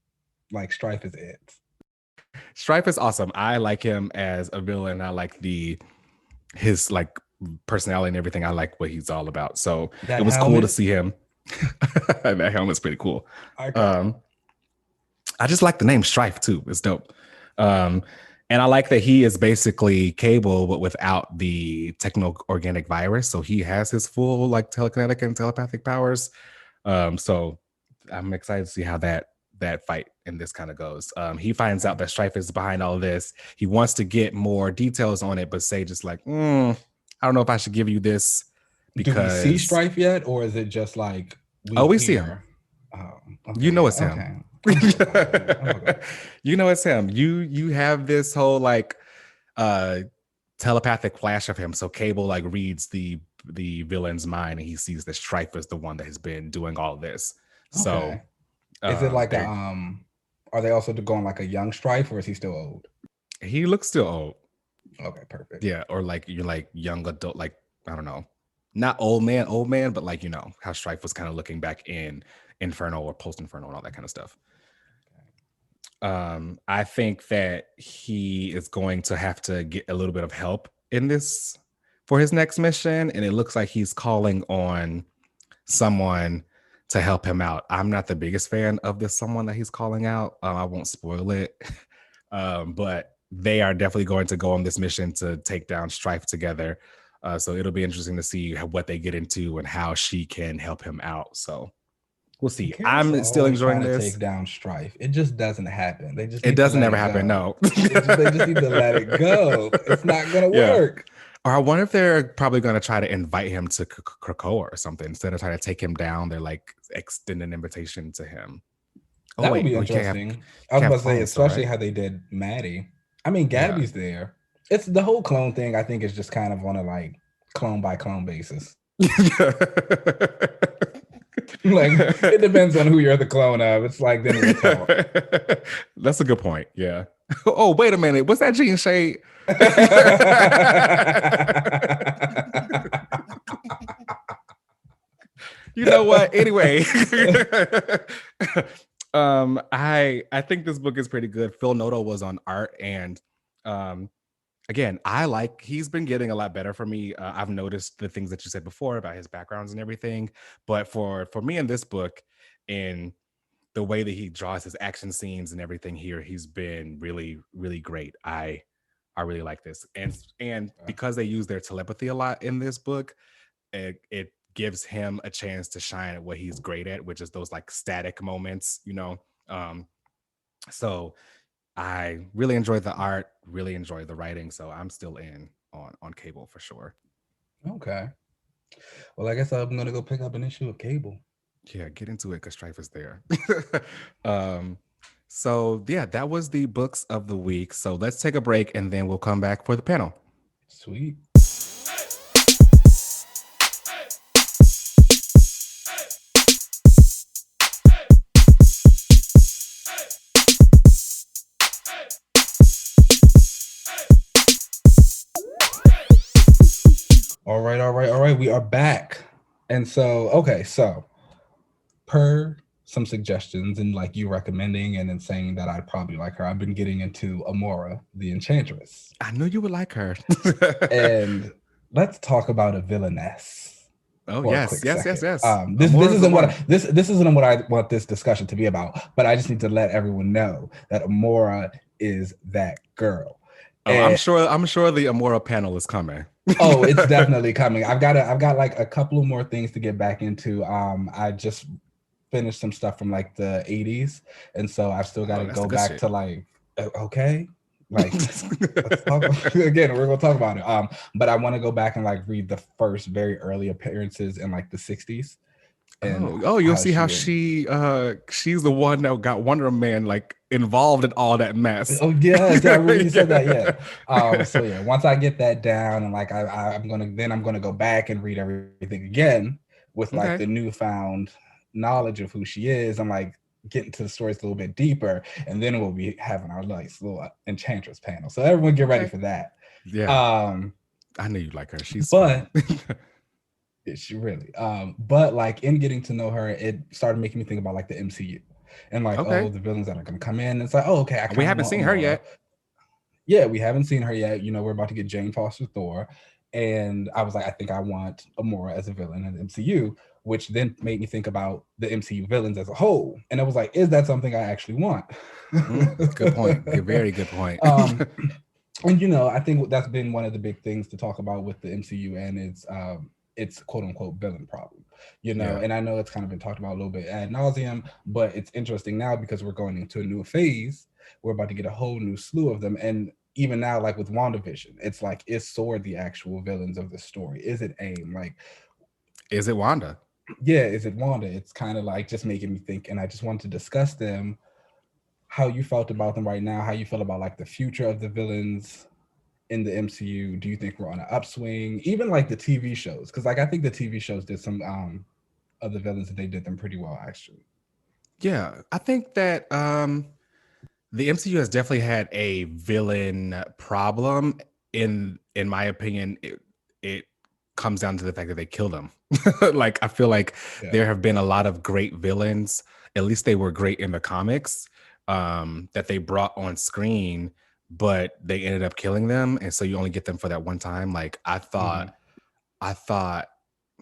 Like Strife is it. Strife is awesome. I like him as a villain. I like his like personality and everything. I like what he's all about. So it was cool to see him. That helmet's pretty cool. Okay. I just like the name Strife too. It's dope. And I like that he is basically Cable, but without the techno-organic virus. So he has his full like telekinetic and telepathic powers. So I'm excited to see how that fight in this kind of goes. He finds out that Strife is behind all of this. He wants to get more details on it, but say just like, I don't know if I should give you this. Because... Do we see Strife yet? Or is it just like... we see him. Oh, okay. It's him. Okay. It's him. You have this whole like telepathic flash of him. So Cable like reads the villain's mind and he sees that Strife is the one that has been doing all this. Okay. So is it like are they also going like a young Strife or is he still old? He looks still old. Okay, perfect. Yeah, or like you're like young adult, like I don't know. Not old man, but like how Strife was kind of looking back in Inferno or post Inferno and all that kind of stuff. I think that he is going to have to get a little bit of help in this for his next mission, and it looks like he's calling on someone to help him out. I'm not the biggest fan of this someone that he's calling out. I won't spoil it, but they are definitely going to go on this mission to take down Strife together. So it'll be interesting to see what they get into and how she can help him out. So we'll see. I'm still enjoying this. Take down Strife. It just doesn't happen. It doesn't ever happen. No. They just need to let it go. It's not gonna work. Or I wonder if they're probably going to try to invite him to Krakoa or something instead of trying to take him down. They're like extend an invitation to him. That would be interesting. I was about to say, especially how they did Maddie. I mean, Gabby's there. It's the whole clone thing. I think is just kind of on a like clone by clone basis. Like it depends on who you're the clone of. It's like then we talk. That's a good point. Yeah. Oh, wait a minute. What's that Gene Shade? You know what? Anyway, I think this book is pretty good. Phil Noto was on art, and again, he's been getting a lot better for me. I've noticed the things that you said before about his backgrounds and everything, but for me in this book, in the way that he draws his action scenes and everything here, he's been really, really great. I really like this, and because they use their telepathy a lot in this book, it gives him a chance to shine at what he's great at, which is those like static moments, So I really enjoyed the art, really enjoyed the writing, so I'm still in on Cable for sure. Okay. Well, I guess I'm gonna go pick up an issue of Cable. Yeah, get into it because Strife is there. So yeah, that was the books of the week. So let's take a break and then we'll come back for the panel. Sweet. All right. We are back. And so per some suggestions and like you recommending and then saying that I'd probably like her, I've been getting into Amora, the Enchantress. I knew you would like her. And let's talk about a villainess Oh for a yes, quick yes, yes, second. yes. This Amora's the isn't one. this isn't what I want this discussion to be about, but I just need to let everyone know that Amora is that girl. Oh, And I'm sure the Amora panel is coming. oh, it's definitely coming. I've got like a couple of more things to get back into. I just finished some stuff from like the 80s, and so I've still got Oh, to that's the go good back shit. to like okay, like let's talk again. We're gonna talk about it. But I want to go back and like read the first very early appearances in like the 60s and Oh, you'll how see how was. she's the one that got Wonder Man like involved in all that mess. Oh yes, I remember you said that. Yeah. So Yeah. yeah, once I get that down and like I'm gonna go back and read everything again with like Okay. the newfound knowledge of who she is. I'm like getting to the stories a little bit deeper, and then we'll be having our nice little Enchantress panel. So everyone get ready Okay. for that. Yeah. Um, I knew you like her. She's fun. but she really but like in getting to know her, it started making me think about like the MCU and like, oh, Okay. the villains that are gonna come in. It's like, oh, okay, I We kind of haven't want seen her Amora. yet. Yeah, we haven't seen her yet. You know, we're about to get Jane Foster Thor. And I was like, I think I want Amora as a villain in the MCU, which then made me think about the MCU villains as a whole. And I was like, is that something I actually want? Good point. Very good point. um, and you know, I think that's been one of the big things to talk about with the MCU and its quote unquote villain problem. You know, Yeah. and I know it's kind of been talked about a little bit ad nauseum, but it's interesting now because we're going into a new phase. We're about to get a whole new slew of them. And even now, like with WandaVision, it's like, is Sword the actual villains of the story? Is it AIM? Like, Is it Wanda? yeah, is it Wanda? It's kind of like just making me think. And I just wanted to discuss them, how you felt about them right now, how you feel about like the future of the villains in the MCU. Do you think we're on an upswing? Even like the TV shows, because like I think the TV shows did some of the villains that they did them pretty well actually. Yeah. I think that the MCU has definitely had a villain problem. In my opinion, it comes down to the fact that they killed them. Like I feel like Yeah. there have been a lot of great villains, at least they were great in the comics, that they brought on screen, but they ended up killing them. And so you only get them for that one time. Like Mm-hmm. I thought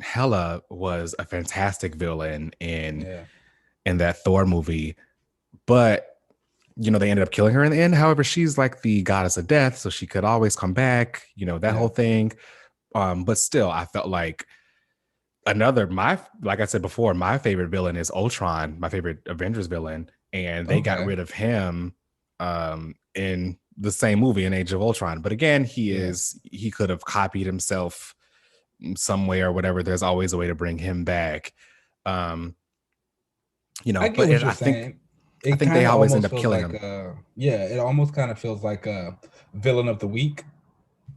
Hela was a fantastic villain Yeah. in that Thor movie, but you know, they ended up killing her in the end. However, she's like the goddess of death, so she could always come back, you know, that Yeah. whole thing. But still, I felt like like I said before, my favorite villain is Ultron, my favorite Avengers villain, and they got Okay. rid of him in the same movie in Age of Ultron. But again, Yeah. he could have copied himself some way or whatever. There's always a way to bring him back. Um, you I know, get but what you're I saying. It think they kind of always end almost up feels killing like him. yeah, it almost kind of feels like a villain of the week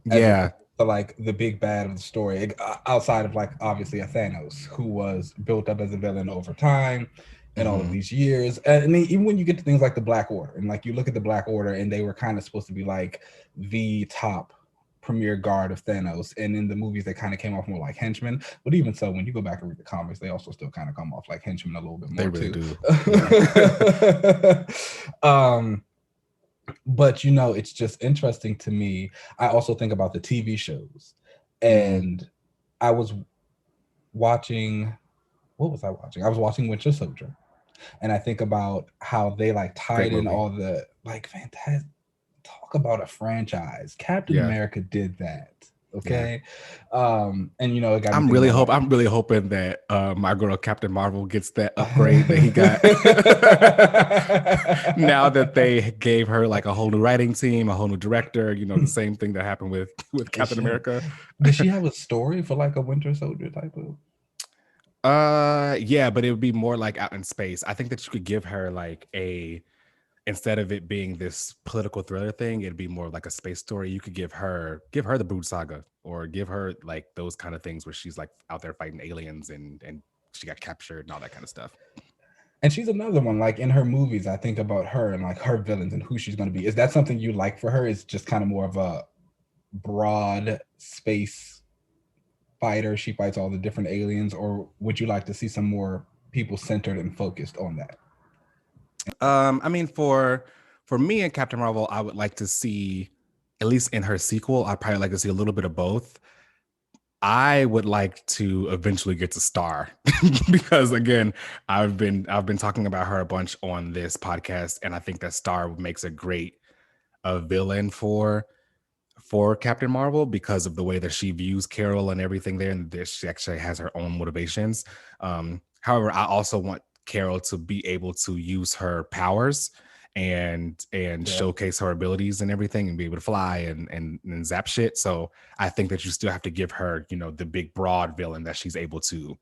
as opposed Yeah. to like the big bad of the story, outside of like obviously a Thanos who was built up as a villain over time and all of Mhm. these years. And I mean, even when you get to things like the Black Order, and like you look at the Black Order, and they were kind of supposed to be like the top premier guard of Thanos, and in the movies they kind of came off more like henchmen. But even so, when you go back and read the comics, they also still kind of come off like henchmen a little bit They more really too. do. Yeah. um but you know, it's just interesting to me. I also think about the TV shows, Mm. and I was watching, what was I watching? I was watching Winter Soldier, and I think about how they like Great tied in movie. all the like fantastic, talk about a franchise. Captain Yeah. America did that. Yeah. Okay. And you know, it got me thinking about like I'm really hoping that my girl Captain Marvel gets that upgrade that he got. Now that they gave her like a whole new writing team, a whole new director, you know, the same thing that happened with It Captain should. America. Does she have a story for like a Winter Soldier type of? Yeah, but it would be more like out in space. I think that you could give her like a instead of it being this political thriller thing, it'd be more like a space story. You could give her the Brood Saga, or give her like those kind of things where she's like out there fighting aliens and she got captured and all that kind of stuff. And she's another one. Like in her movies, I think about her and like her villains and who she's going to be. Is that something you like for her? Is just kind of more of a broad space fighter. She fights all the different aliens, or would you like to see some more people centered and focused on that? I mean, for me and Captain Marvel, I would like to see, at least in her sequel, I'd probably like to see a little bit of both. I would like to eventually get to Star because again, I've been talking about her a bunch on this podcast, and I think that Star makes a great villain for Captain Marvel because of the way that she views Carol and everything there, and that she actually has her own motivations. However, I also want Carol to be able to use her powers and showcase her abilities and everything, and be able to fly and zap shit. So I think that you still have to give her, you know, the big broad villain that she's able to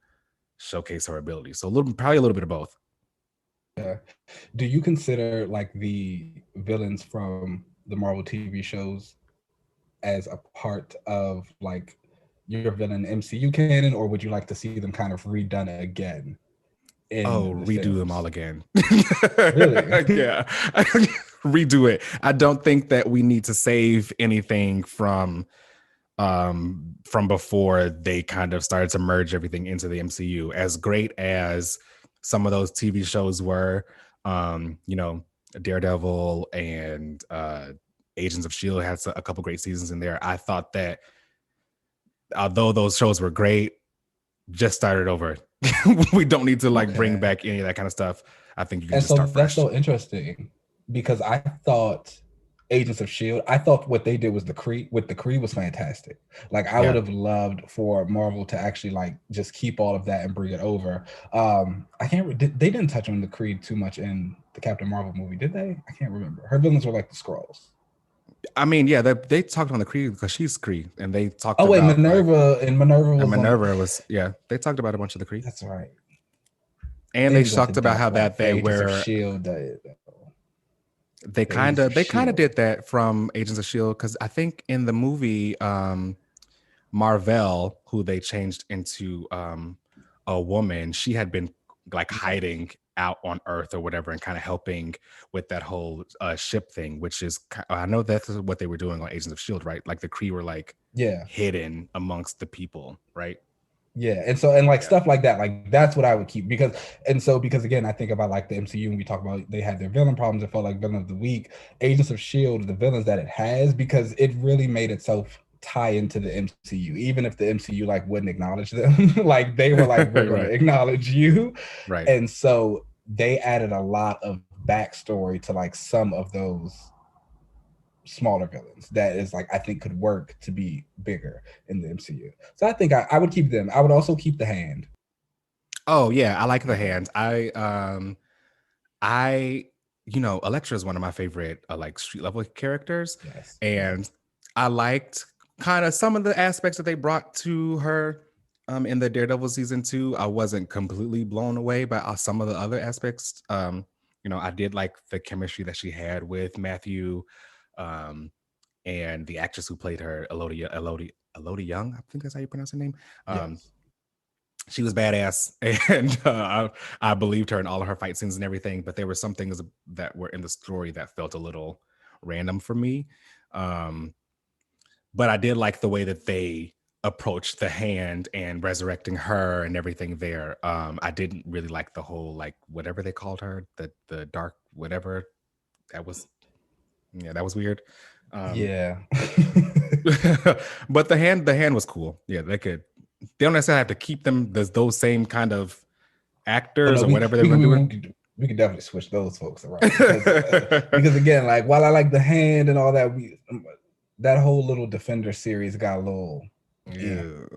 showcase her abilities. So probably a little bit of both. Yeah. Do you consider like the villains from the Marvel TV shows as a part of like your villain MCU canon, or would you like to see them kind of redone again? Redo them all again. Really? Yeah. Redo it. I don't think that we need to save anything from before they kind of started to merge everything into the MCU. As great as some of those TV shows were, you know, Daredevil and Agents of S.H.I.E.L.D. had a couple great seasons in there. I thought that although those shows were great, just start it over. We don't need to like bring back any of that kind of stuff. I think you can just start fresh. That's so interesting because I thought Agents of S.H.I.E.L.D., I thought what they did was the Kree was fantastic. Like I would have loved for Marvel to actually like just keep all of that and bring it over. They didn't touch on the Kree too much in the Captain Marvel movie, did they? I can't remember. Her villains were like the Skrulls. I mean, yeah, they talked on the Kree because she's Kree, and they talked. Oh wait, about, Minerva like, and Minerva was yeah. They talked about a bunch of the Kree. That's right. And they talked about how that they were S.H.I.E.L.D. They kind of did that from Agents of S.H.I.E.L.D. because I think in the movie Marvel, who they changed into a woman, she had been like hiding out on Earth or whatever and kind of helping with that whole ship thing, which is, I know that's what they were doing on Agents of S.H.I.E.L.D., right? Like the Kree were like hidden amongst the people, right? Yeah, and stuff like that, like that's what I would keep because again, I think about like the MCU and we talk about they had their villain problems. It felt like villain of the week. Agents of S.H.I.E.L.D., the villains that it has, because it really made itself tie into the MCU, even if the MCU like wouldn't acknowledge them. Like they were like, we're going to acknowledge you, right? And so they added a lot of backstory to like some of those smaller villains that is like I think could work to be bigger in the MCU. So I think I would keep them. I would also keep the Hand. Oh yeah, I like the Hand. You know, Elektra is one of my favorite like street level characters. Yes. And I liked kind of some of the aspects that they brought to her in the Daredevil season 2. I wasn't completely blown away by some of the other aspects. You know, I did like the chemistry that she had with Matthew and the actress who played her, Elodie Young, I think that's how you pronounce her name. Yes. She was badass, and I believed her in all of her fight scenes and everything. But there were some things that were in the story that felt a little random for me. But I did like the way that they approached the Hand and resurrecting her and everything there. I didn't really like the whole like whatever they called her, the dark whatever. That was weird. Yeah. But the hand was cool. Yeah, they don't necessarily have to keep them those same kind of actors or whatever they're doing. We could definitely switch those folks around because again, like while I like the Hand and all that, that whole little Defender series got a little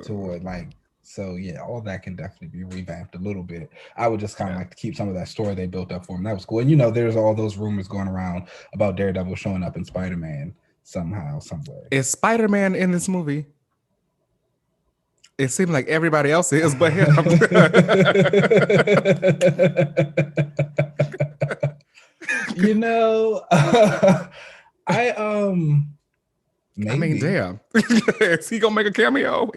toward like, so yeah, all that can definitely be revamped a little bit. I would just kind of like to keep some of that story they built up for him. That was cool. And you know, there's all those rumors going around about Daredevil showing up in Spider-Man somehow, somewhere. Is Spider-Man in this movie? It seemed like everybody else is, but him. You know, maybe. I mean, damn. Is he gonna make a cameo?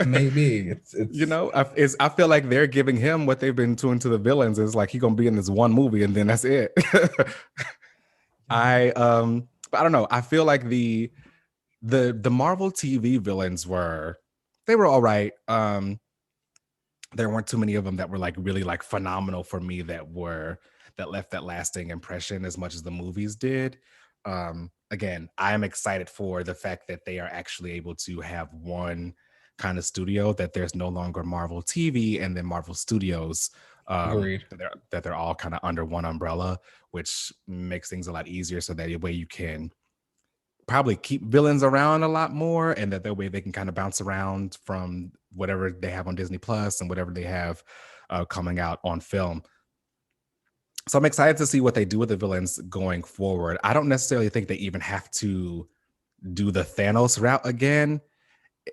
Maybe it's you know, I feel like they're giving him what they've been doing to the villains. Is like he's gonna be in this one movie and then that's it. I don't know. I feel like the Marvel TV villains were They were all right. There weren't too many of them that were like really like phenomenal for me that left that lasting impression as much as the movies did. Again, I am excited for the fact that they are actually able to have one kind of studio, that there's no longer Marvel TV and then Marvel Studios, Agreed. that they're all kind of under one umbrella, which makes things a lot easier. So that way you can probably keep villains around a lot more, and that way they can kind of bounce around from whatever they have on Disney Plus and whatever they have coming out on film. So I'm excited to see what they do with the villains going forward. I don't necessarily think they even have to do the Thanos route again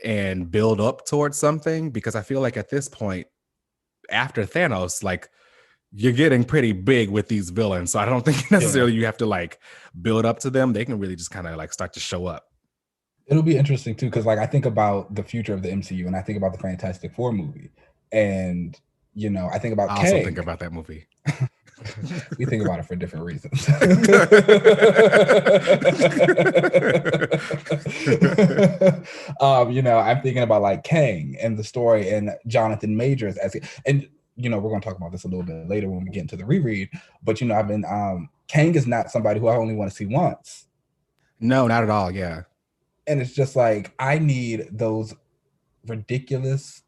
and build up towards something, because I feel like at this point, after Thanos, like, you're getting pretty big with these villains. So I don't think necessarily you have to like build up to them. They can really just kind of like start to show up. It'll be interesting too, because like I think about the future of the MCU and I think about the Fantastic Four movie. And you know, I think about I Kang. also think about that movie. We think about it for different reasons. You know, I'm thinking about like Kang and the story and Jonathan Majors and you know, we're going to talk about this a little bit later when we get into the reread. But you know, I've been Kang is not somebody who I only want to see once. No, not at all. Yeah. And it's just like I need those ridiculous.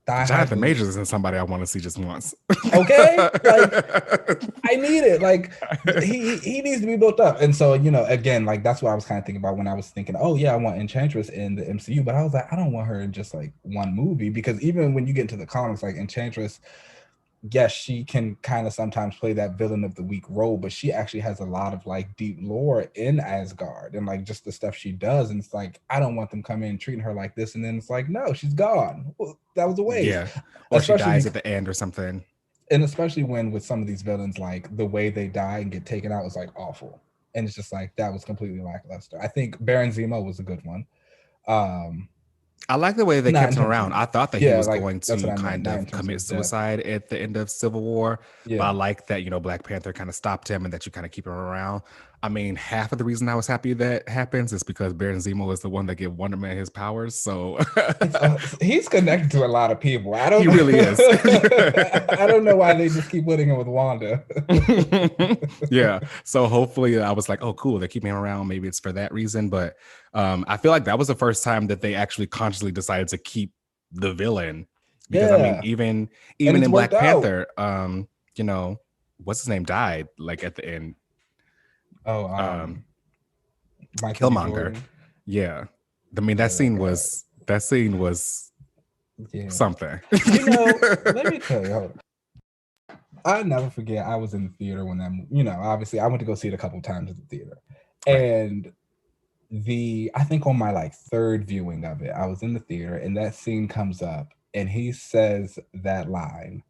Jonathan Majors isn't somebody I want to see just once. Okay, like I need it. Like he needs to be built up. And so, you know, again, like that's what I was kind of thinking about when I was thinking, oh yeah, I want Enchantress in the MCU, but I was like, I don't want her in just like one movie, because even when you get into the comics, like Enchantress, yes, she can kind of sometimes play that villain of the week role, but she actually has a lot of like deep lore in Asgard and like just the stuff she does. And it's like, I don't want them coming in treating her like this. And then it's like, no, she's gone. Well, that was a waste. Yeah. Or especially, she dies at the end or something. And especially when with some of these villains, like the way they die and get taken out was like awful. And it's just like, that was completely lackluster. I think Baron Zemo was a good one. I like the way they kept him around. I thought that he was like, going to kind of commit suicide at the end of Civil War. Yeah. But I like that, you know, Black Panther kind of stopped him and that you kind of keep him around. I mean, half of the reason I was happy that happens is because Baron Zemo is the one that gave Wonder Man his powers. So he's connected to a lot of people. He really is. I don't know why they just keep putting him with Wanda. Yeah. So hopefully I was like, oh, cool. They're keeping him around. Maybe it's for that reason. But I feel like that was the first time that they actually consciously decided to keep the villain. Because I mean, even in Black Panther, you know, what's his name died like at the end. Killmonger. Yeah. I mean, that scene was something. You know, let me tell you, I'll never forget, I was in the theater when that, you know, obviously I went to go see it a couple times at the theater. Right. And I think on my like third viewing of it, I was in the theater and that scene comes up and he says that line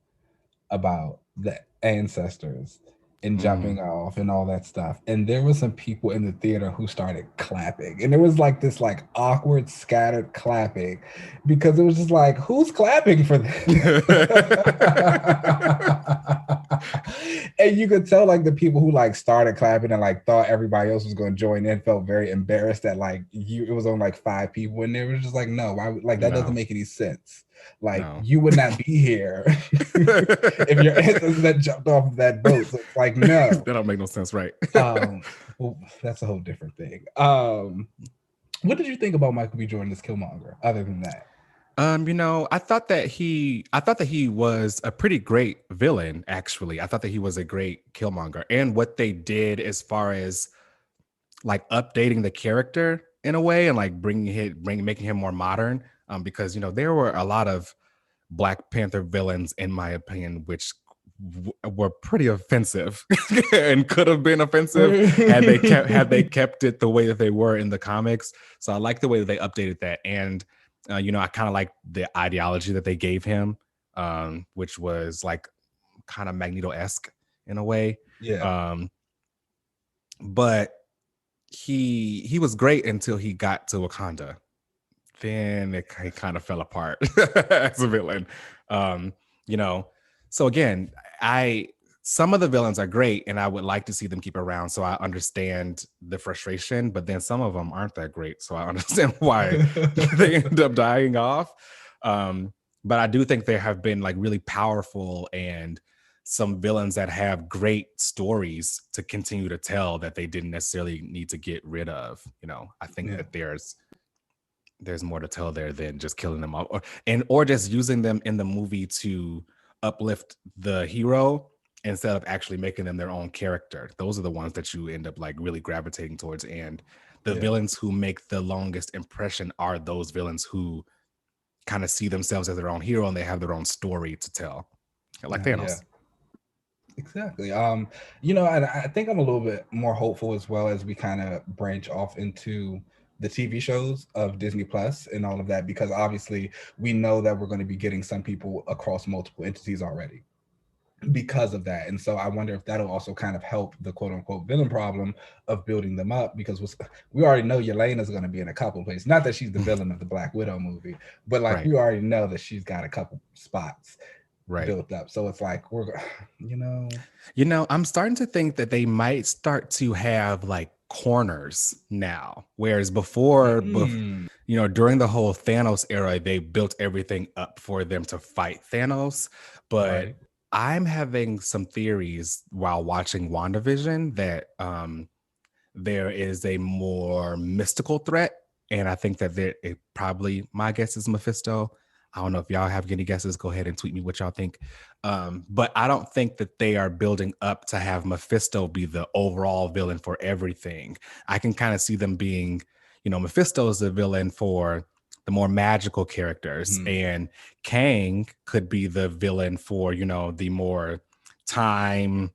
about the ancestors and jumping off and all that stuff. And there were some people in the theater who started clapping. And there was like this like awkward scattered clapping because it was just like, who's clapping for this? And you could tell like the people who like started clapping and like thought everybody else was going to join in felt very embarrassed that like it was only like 5 people in there. It was just like, no, why, like that doesn't make any sense. Like you would not be here if your ancestors that jumped off of that boat. So it's like, no, that don't make no sense, right? Well, that's a whole different thing. What did you think about Michael B. Jordan as Killmonger? Other than that, you know, I thought that he was a pretty great villain. Actually, I thought that he was a great Killmonger, and what they did as far as like updating the character in a way and like making him more modern. Because, you know, there were a lot of Black Panther villains, in my opinion, which were pretty offensive and could have been offensive had they kept it the way that they were in the comics. So I like the way that they updated that. And, you know, I kind of like the ideology that they gave him, which was like kind of Magneto-esque in a way. Yeah. But he was great until he got to Wakanda. Then it kind of fell apart as a villain. You know, so again, I some of the villains are great, and I would like to see them keep around. So I understand the frustration, but then some of them aren't that great. So I understand why they end up dying off. But I do think there have been like really powerful and some villains that have great stories to continue to tell that they didn't necessarily need to get rid of. I think that there's more to tell there than just killing them off, or just using them in the movie to uplift the hero instead of actually making them their own character. Those are the ones that you end up like really gravitating towards. And the villains who make the longest impression are those villains who kind of see themselves as their own hero and they have their own story to tell, like Thanos. Yeah. Exactly. And I think I'm a little bit more hopeful as well as we kind of branch off into the TV shows of Disney Plus and all of that, because obviously we know that we're going to be getting some people across multiple entities already because of that. And so I wonder if that'll also kind of help the quote unquote villain problem of building them up, because we already know Yelena's going to be in a couple of places. Not that she's the villain of the Black Widow movie, but like we already know that she's got a couple spots built up. So it's like I'm starting to think that they might start to have like corners now, whereas before during the whole Thanos era, they built everything up for them to fight Thanos. But I'm having some theories while watching WandaVision that there is a more mystical threat, and I think that it probably, my guess is Mephisto. I don't know if y'all have any guesses. Go ahead and tweet me what y'all think. But I don't think that they are building up to have Mephisto be the overall villain for everything. I can kind of see them being, Mephisto is the villain for the more magical characters, and Kang could be the villain for, the more time,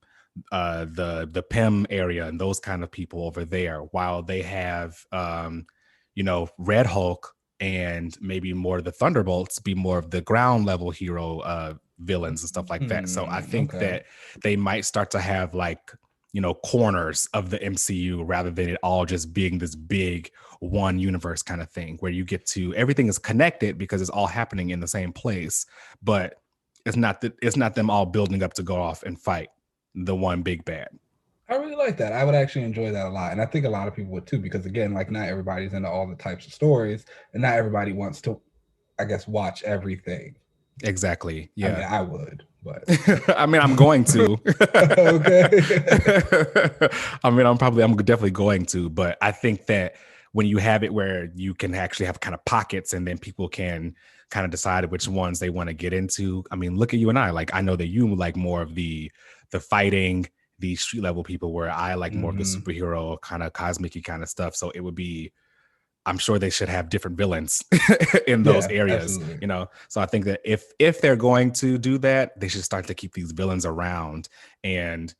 the Pym area and those kind of people over there, while they have, Red Hulk and maybe more of the Thunderbolts be more of the ground level hero villains and stuff like that. So I think that they might start to have like, corners of the MCU rather than it all just being this big one universe kind of thing where you get to, everything is connected because it's all happening in the same place, but it's not them all building up to go off and fight the one big bad. I really like that. I would actually enjoy that a lot. And I think a lot of people would too, because again, like not everybody's into all the types of stories and not everybody wants to, I guess, watch everything. Exactly. Yeah. I mean, I would, but I mean, I'm going to. Okay. I'm definitely going to, but I think that when you have it where you can actually have kind of pockets and then people can kind of decide which ones they want to get into. I mean, look at you and I. Like, I know that you like more of the fighting, the street level people, where I like more of the superhero kind of cosmic-y kind of stuff. So it would be, I'm sure they should have different villains in those areas, absolutely. So I think that if they're going to do that, they should start to keep these villains around and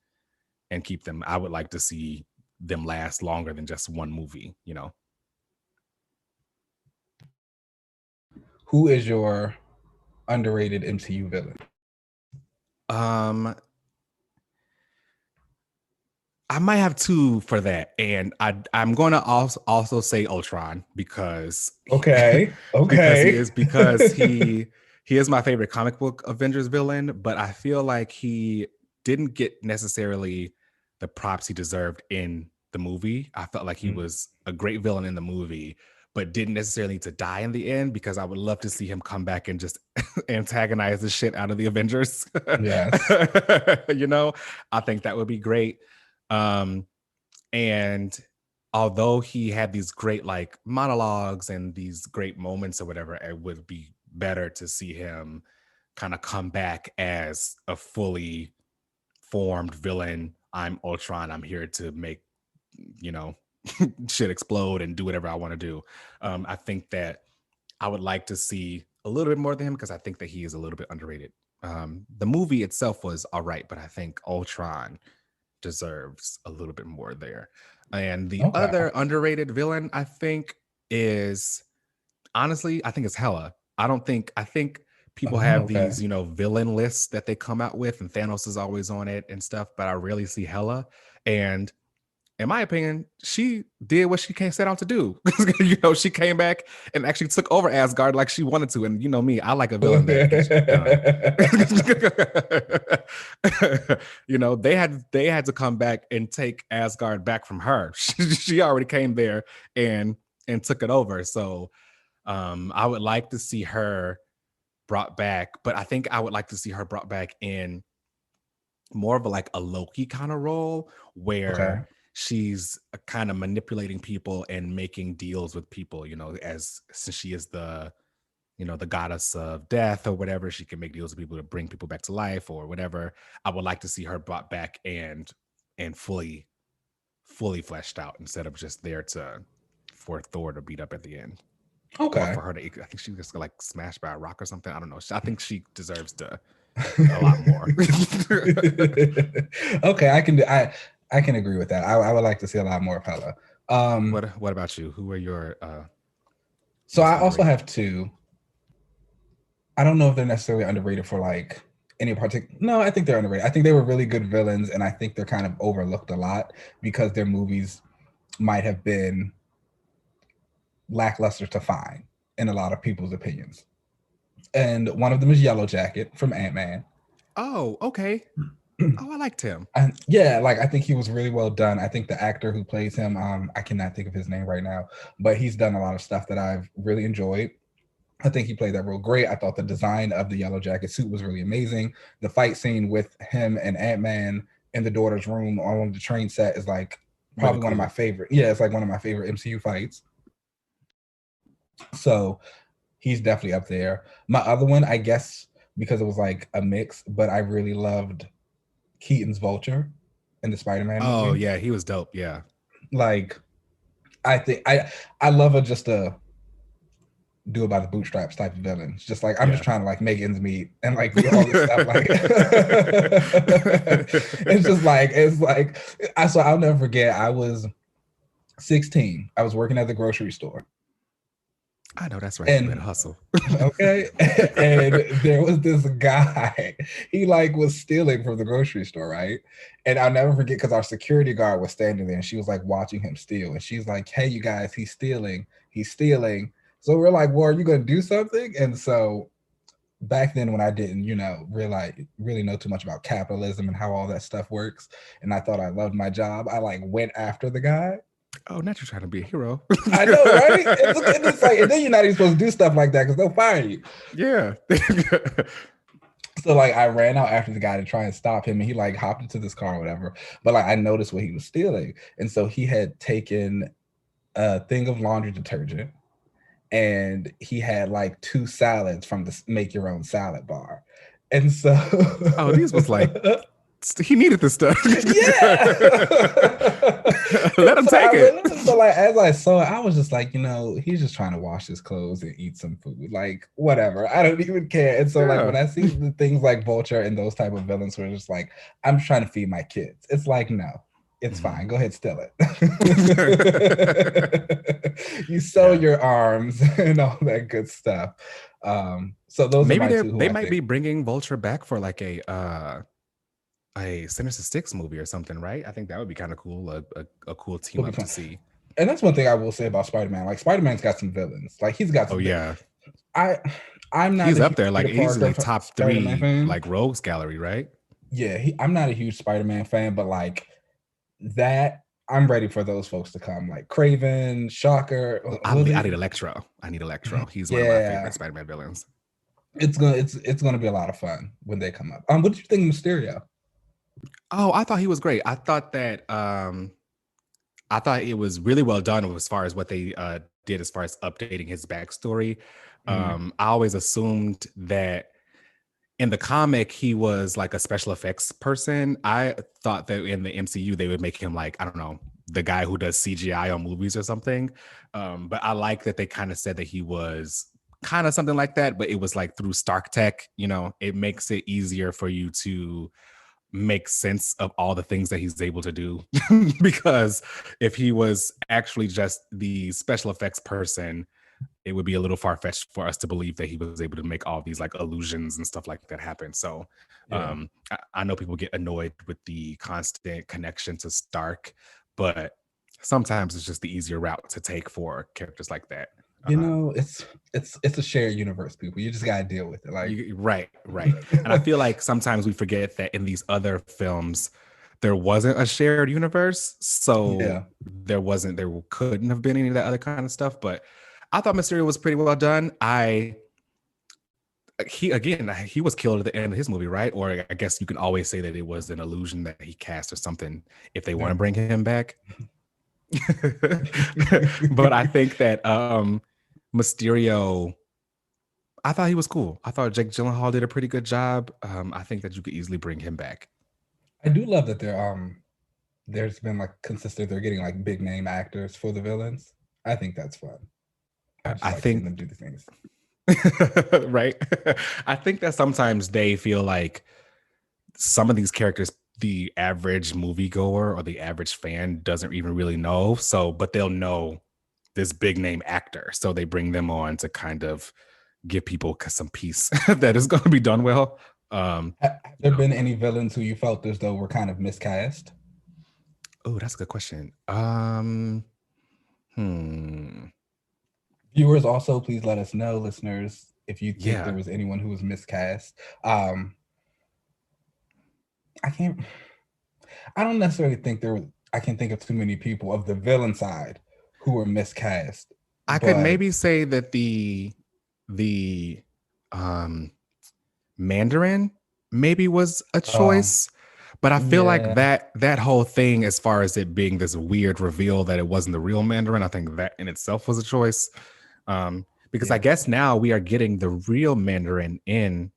keep them. I would like to see them last longer than just one movie, Who is your underrated MCU villain? I might have two for that, and I'm going to also say Ultron because because he is my favorite comic book Avengers villain, but I feel like he didn't get necessarily the props he deserved in the movie. I felt like he was a great villain in the movie, but didn't necessarily need to die in the end, because I would love to see him come back and just antagonize the shit out of the Avengers. Yes. I think that would be great. And although he had these great like monologues and these great moments or whatever, it would be better to see him kind of come back as a fully formed villain. I'm Ultron. I'm here to make, shit explode and do whatever I want to do. I think that I would like to see a little bit more than him, because I think that he is a little bit underrated. The movie itself was all right, but I think Ultron deserves a little bit more there. And the other underrated villain, I think, is honestly, I think it's Hela. I think people have these, villain lists that they come out with, and Thanos is always on it and stuff, but I rarely see Hela. And in my opinion, she did what she set out to do. She came back and actually took over Asgard like she wanted to. And me, I like a villain that You know, they had to come back and take Asgard back from her. She already came there and took it over. So I would like to see her brought back, but I think I would like to see her brought back in more of a Loki kind of role where Okay. she's kind of manipulating people and making deals with people, you know, as since she is the goddess of death or whatever, she can make deals with people to bring people back to life or whatever. I would like to see her brought back and fully fleshed out instead of just there to for Thor to beat up at the end. Or Okay. for her to, I think she just got like smashed by a rock or something. I don't know. I think she deserves to a lot more. Okay, I can agree with that. I would like to see a lot more of Hela. What about you? Who are your So most I also underrated? have two. I don't know if they're necessarily underrated for like any particular. No, I think they're underrated. I think they were really good villains, and I think they're kind of overlooked a lot because their movies might have been lackluster to fine in a lot of people's opinions. And one of them is Yellow Jacket from Ant-Man. Oh, okay. Oh, I liked him. And yeah, like I think he was really well done. I think the actor who plays him, I cannot think of his name right now, but he's done a lot of stuff that I've really enjoyed. I think he played that role great. I thought the design of the Yellow Jacket suit was really amazing. The fight scene with him and Ant-Man in the daughter's room on the train set is like Really probably one of my cool. favorite. Yeah, it's like one of my favorite MCU fights. So he's definitely up there. My other one, I guess, because it was like a mix, but I really loved Keaton's Vulture in the Spider-Man Oh movies. yeah, he was dope. Yeah. Like I think I love a just a do it by the bootstraps type of villain. It's just like I'm just Yeah. trying to like make ends meet and like do all this stuff. Like it's like I so I'll never forget. I was 16. I was working at the grocery store. I know that's right. You better And hustle. okay. And there was this guy, he like was stealing from the grocery store, right? And I'll never forget because our security guard was standing there and she was like watching him steal. And she's like, hey, you guys, he's stealing. He's stealing. So we're like, well, are you gonna do something? And so back then when I didn't, realize really know too much about capitalism and how all that stuff works, and I thought I loved my job, I like went after the guy. Oh, not you trying to be a hero. I know, right? It's like, and then you're not even supposed to do stuff like that because they'll fire you. Yeah. So like I ran out after the guy to try and stop him, and he like hopped into this car or whatever. But like I noticed what he was stealing, and so he had taken a thing of laundry detergent, and he had like 2 salads from the make your own salad bar, and so Oh, these was like he needed this stuff. yeah. Let him take it. So like as I saw it, I was just like, he's just trying to wash his clothes and eat some food. Like whatever. I don't even care. And so like Yeah. when I see the things like Vulture and those type of villains who are just like, I'm trying to feed my kids. It's like, no, it's fine. Go ahead, steal it. You sew your arms and all that good stuff. So those are Maybe my two who they I might think. be bringing Vulture back for like a Sinister Six movie or something, right? I think that would be kind of cool. A cool team up to see. And that's one thing I will say about Spider-Man. Like Spider-Man's got some villains. Like he's got some. Oh yeah, I'm not. he's A up huge there, like Peter Parker easily top Spider-Man 3, fan. like Rogues Gallery, right? Yeah, I'm not a huge Spider-Man fan, but like that, I'm ready for those folks to come. Like Craven, Shocker. I need Electro. I need Electro. He's one of my favorite Spider-Man villains. It's gonna be a lot of fun when they come up. What did you think of Mysterio? Oh, I thought he was great. I thought that I thought it was really well done as far as what they did as far as updating his backstory. I always assumed that in the comic he was like a special effects person. I thought that in the MCU they would make him like, I don't know, the guy who does CGI on movies or something. But I like that they kind of said that he was kind of something like that, but it was like through Stark Tech. It makes it easier for you to make sense of all the things that he's able to do. Because if he was actually just the special effects person, it would be a little far-fetched for us to believe that he was able to make all these like illusions and stuff like that happen. So I know people get annoyed with the constant connection to Stark, but sometimes it's just the easier route to take for characters like that. You know, it's a shared universe, people. You just gotta deal with it. Like Right. And I feel like sometimes we forget that in these other films, there wasn't a shared universe, so yeah, there couldn't have been any of that other kind of stuff. But I thought Mysterio was pretty well done. He was killed at the end of his movie, right? Or I guess you can always say that it was an illusion that he cast or something if they want to bring him back. But I think that Mysterio, I thought he was cool. I thought Jake Gyllenhaal did a pretty good job. I think that you could easily bring him back. I do love that there's been like consistent. They're getting like big name actors for the villains. I think that's fun. I just like seeing them do the things. Right. I think that sometimes they feel like some of these characters the average moviegoer or the average fan doesn't even really know. So, but they'll know this big name actor. So they bring them on to kind of give people some peace that is going to be done well. Have there been any villains who you felt as though were kind of miscast? Oh, that's a good question. Viewers, also please let us know, listeners, if you think there was anyone who was miscast. I don't necessarily think I can think of too many people of the villain side who were miscast. I could maybe say that the Mandarin maybe was a choice, but I feel like that whole thing, as far as it being this weird reveal that it wasn't the real Mandarin, I think that in itself was a choice. Because I guess now we are getting the real Mandarin in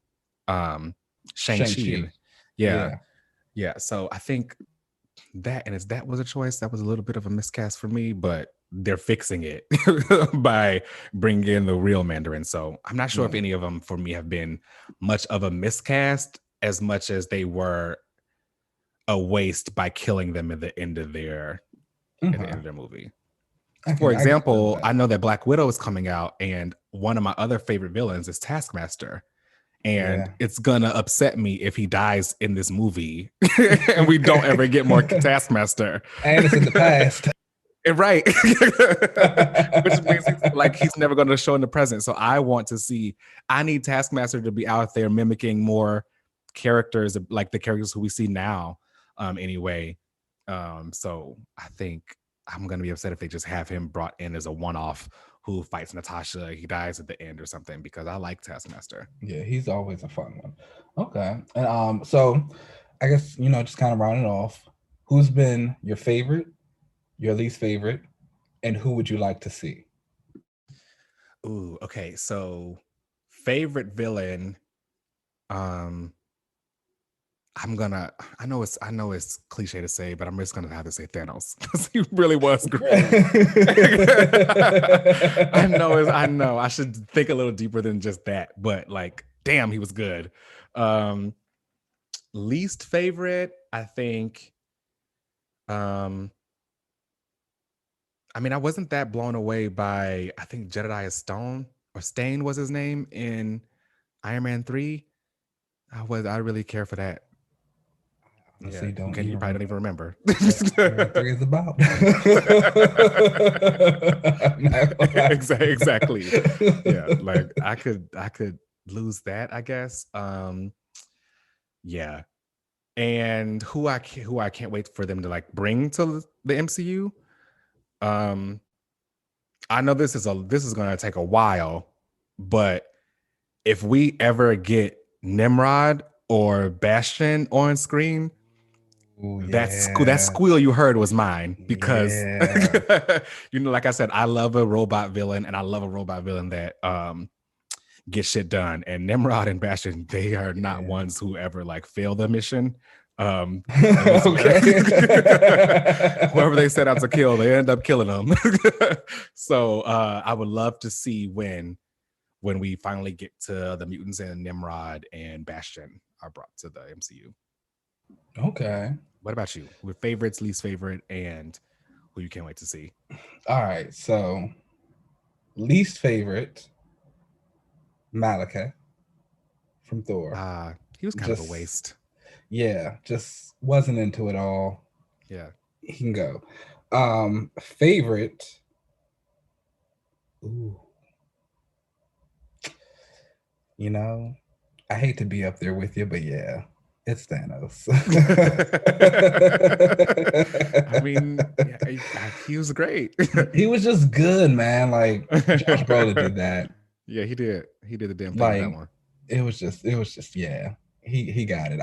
Shang-Chi. Yeah. So I think that was a choice. That was a little bit of a miscast for me, but they're fixing it by bringing in the real Mandarin. So I'm not sure if any of them for me have been much of a miscast as much as they were a waste by killing them at the end of their movie. For example, I know that Black Widow is coming out, and one of my other favorite villains is Taskmaster. And it's gonna upset me if he dies in this movie and we don't ever get more Taskmaster. And it's in the past. Right. Which means like he's never going to show in the present. So I need Taskmaster to be out there mimicking more characters like the characters who we see now anyway. So I think I'm going to be upset if they just have him brought in as a one-off who fights Natasha. He dies at the end or something, because I like Taskmaster. Yeah, he's always a fun one. Okay. And so I guess, just kind of rounding off, who's been your favorite, your least favorite, and who would you like to see? Ooh, okay. So favorite villain, I know it's cliche to say, but I'm just gonna have to say Thanos, because he really was great. I know. I should think a little deeper than just that, but like, damn, he was good. Least favorite, I think. I wasn't that blown away by, I think Jedediah Stane was his name in Iron Man 3. I really care for that. Honestly, you probably don't even remember. What 3 is about. Exactly. Yeah, like I could lose that, I guess. Yeah. And who I can't wait for them to like bring to the MCU. I know this is going to take a while, but if we ever get Nimrod or Bastion on screen, that squeal you heard was mine, because like I said, I love a robot villain, and I love a robot villain that gets shit done. And Nimrod and Bastion, they are not ones who ever like fail the mission. Whoever they set out to kill, they end up killing them. So I would love to see when we finally get to the mutants and Nimrod and Bastion are brought to the MCU. Okay. What about you? With favorites, least favorite, and who you can't wait to see? All right. So, least favorite, Malekith from Thor. He was kind of a waste. Yeah, just wasn't into it all. Yeah. He can go. Favorite. Ooh, You know, I hate to be up there with you, but yeah, it's Thanos. I mean, yeah, he was great. He was just good, man. Like Josh Brolin did that. Yeah, he did. He did the damn thing with that Like one. it was just yeah. He got it.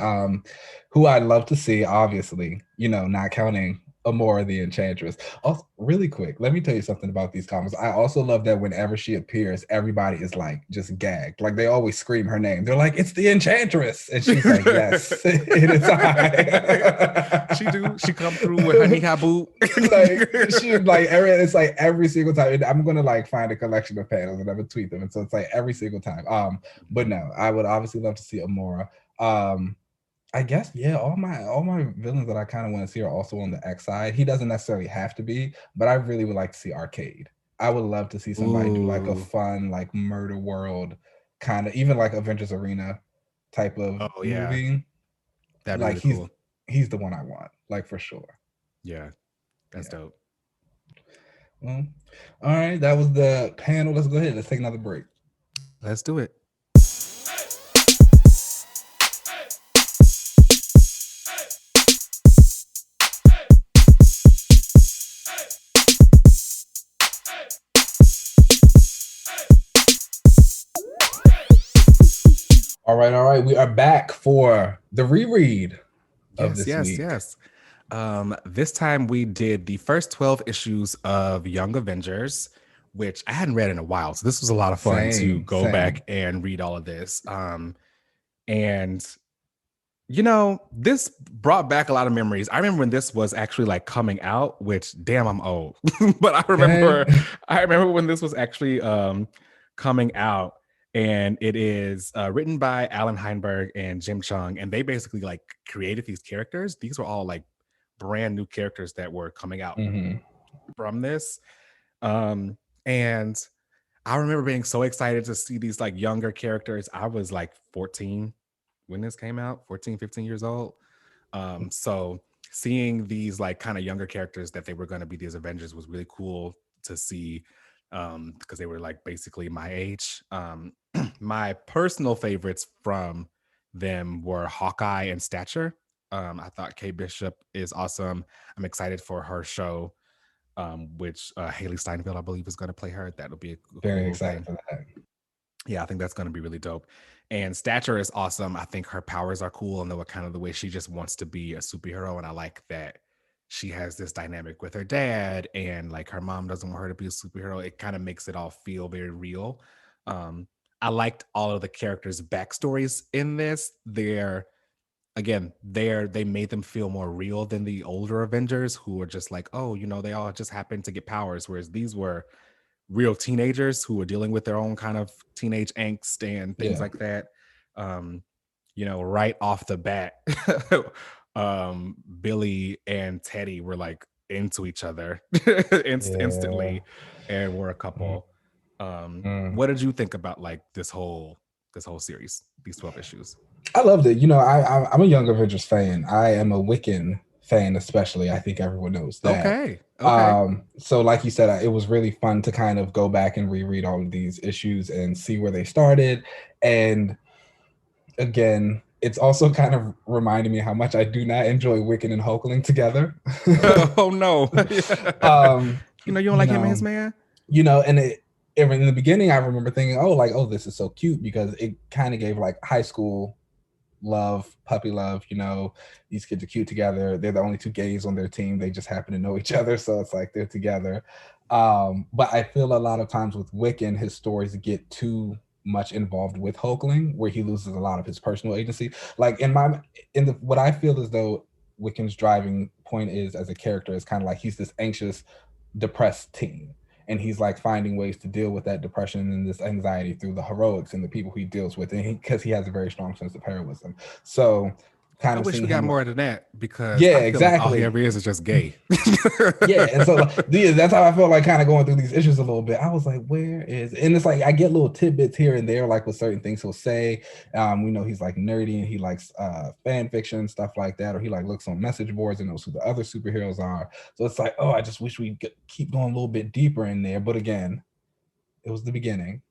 Who I'd love to see, obviously, not counting Amora the Enchantress. Also, really quick, let me tell you something about these comics. I also love that whenever she appears, everybody is like just gagged. Like they always scream her name. They're like, "It's the Enchantress," and she's like, "Yes, it is I." She come through with honey habu. It's like every single time. And I'm gonna like find a collection of panels and I'm gonna tweet them. And so it's like every single time. But no, I would obviously love to see Amora. I guess yeah, all my villains that I kind of want to see are also on the X side. He doesn't necessarily have to be, but I really would like to see Arcade. I would love to see somebody do like a fun like murder world kind of even like Avengers Arena type of Oh yeah, movie. that'd be Like really cool. he's the one I want, like for sure. Yeah, that's Yeah. dope. Well, all right, that was the panel. Let's go ahead. Let's take another break. Let's do it. All right, all right. We are back for the reread of this week. Yes. This time we did the first 12 issues of Young Avengers, which I hadn't read in a while. So this was a lot of fun to go back and read all of this. And this brought back a lot of memories. I remember when this was actually like coming out, which damn, I'm old. But I remember when this was actually coming out. And it is written by Alan Heinberg and Jim Chung. And they basically like created these characters. These were all like brand new characters that were coming out from this. And I remember being so excited to see these like younger characters. I was like 14 when this came out, 14, 15 years old. So seeing these like kind of younger characters that they were going to be these Avengers was really cool to see, because they were like basically my age. My personal favorites from them were Hawkeye and Stature. I thought Kate Bishop is awesome. I'm excited for her show, which Haley Steinfeld, I believe, is going to play her. That'll be a very excited for that. Yeah, I think that's going to be really dope. And Stature is awesome. I think her powers are cool, and the kind of the way she just wants to be a superhero. And I like that she has this dynamic with her dad, and like her mom doesn't want her to be a superhero. It kind of makes it all feel very real. I liked all of the characters' backstories in this. They made them feel more real than the older Avengers, who were just like, oh, they all just happened to get powers. Whereas these were real teenagers who were dealing with their own kind of teenage angst and things like that. Right off the bat, Billy and Teddy were like into each other instantly, and were a couple. What did you think about like this whole series, these 12 issues? I loved it. I'm a Young Avengers fan. I am a Wiccan fan, especially. I think everyone knows that. Okay. So like you said, it was really fun to kind of go back and reread all of these issues and see where they started. And again, it's also kind of reminding me how much I do not enjoy Wiccan and Hulkling together. Oh no. You don't like him and his man? And in the beginning, I remember thinking, oh, this is so cute, because it kind of gave like high school love, puppy love. These kids are cute together. They're the only two gays on their team. They just happen to know each other, so it's like they're together. But I feel a lot of times with Wiccan, his stories get too much involved with Hulkling, where he loses a lot of his personal agency. Like what I feel as though Wiccan's driving point is as a character is kind of like he's this anxious, depressed teen, and he's like finding ways to deal with that depression and this anxiety through the heroics and the people he deals with, and because he has a very strong sense of heroism. So kind of wish we got more than that, because exactly. Like all he ever is just gay. And so that's how I felt like kind of going through these issues a little bit. I was like, and it's like I get little tidbits here and there, like with certain things he'll say. We know he's like nerdy and he likes fan fiction, stuff like that, or he like looks on message boards and knows who the other superheroes are. So it's like, I just wish we could keep going a little bit deeper in there. But again, it was the beginning.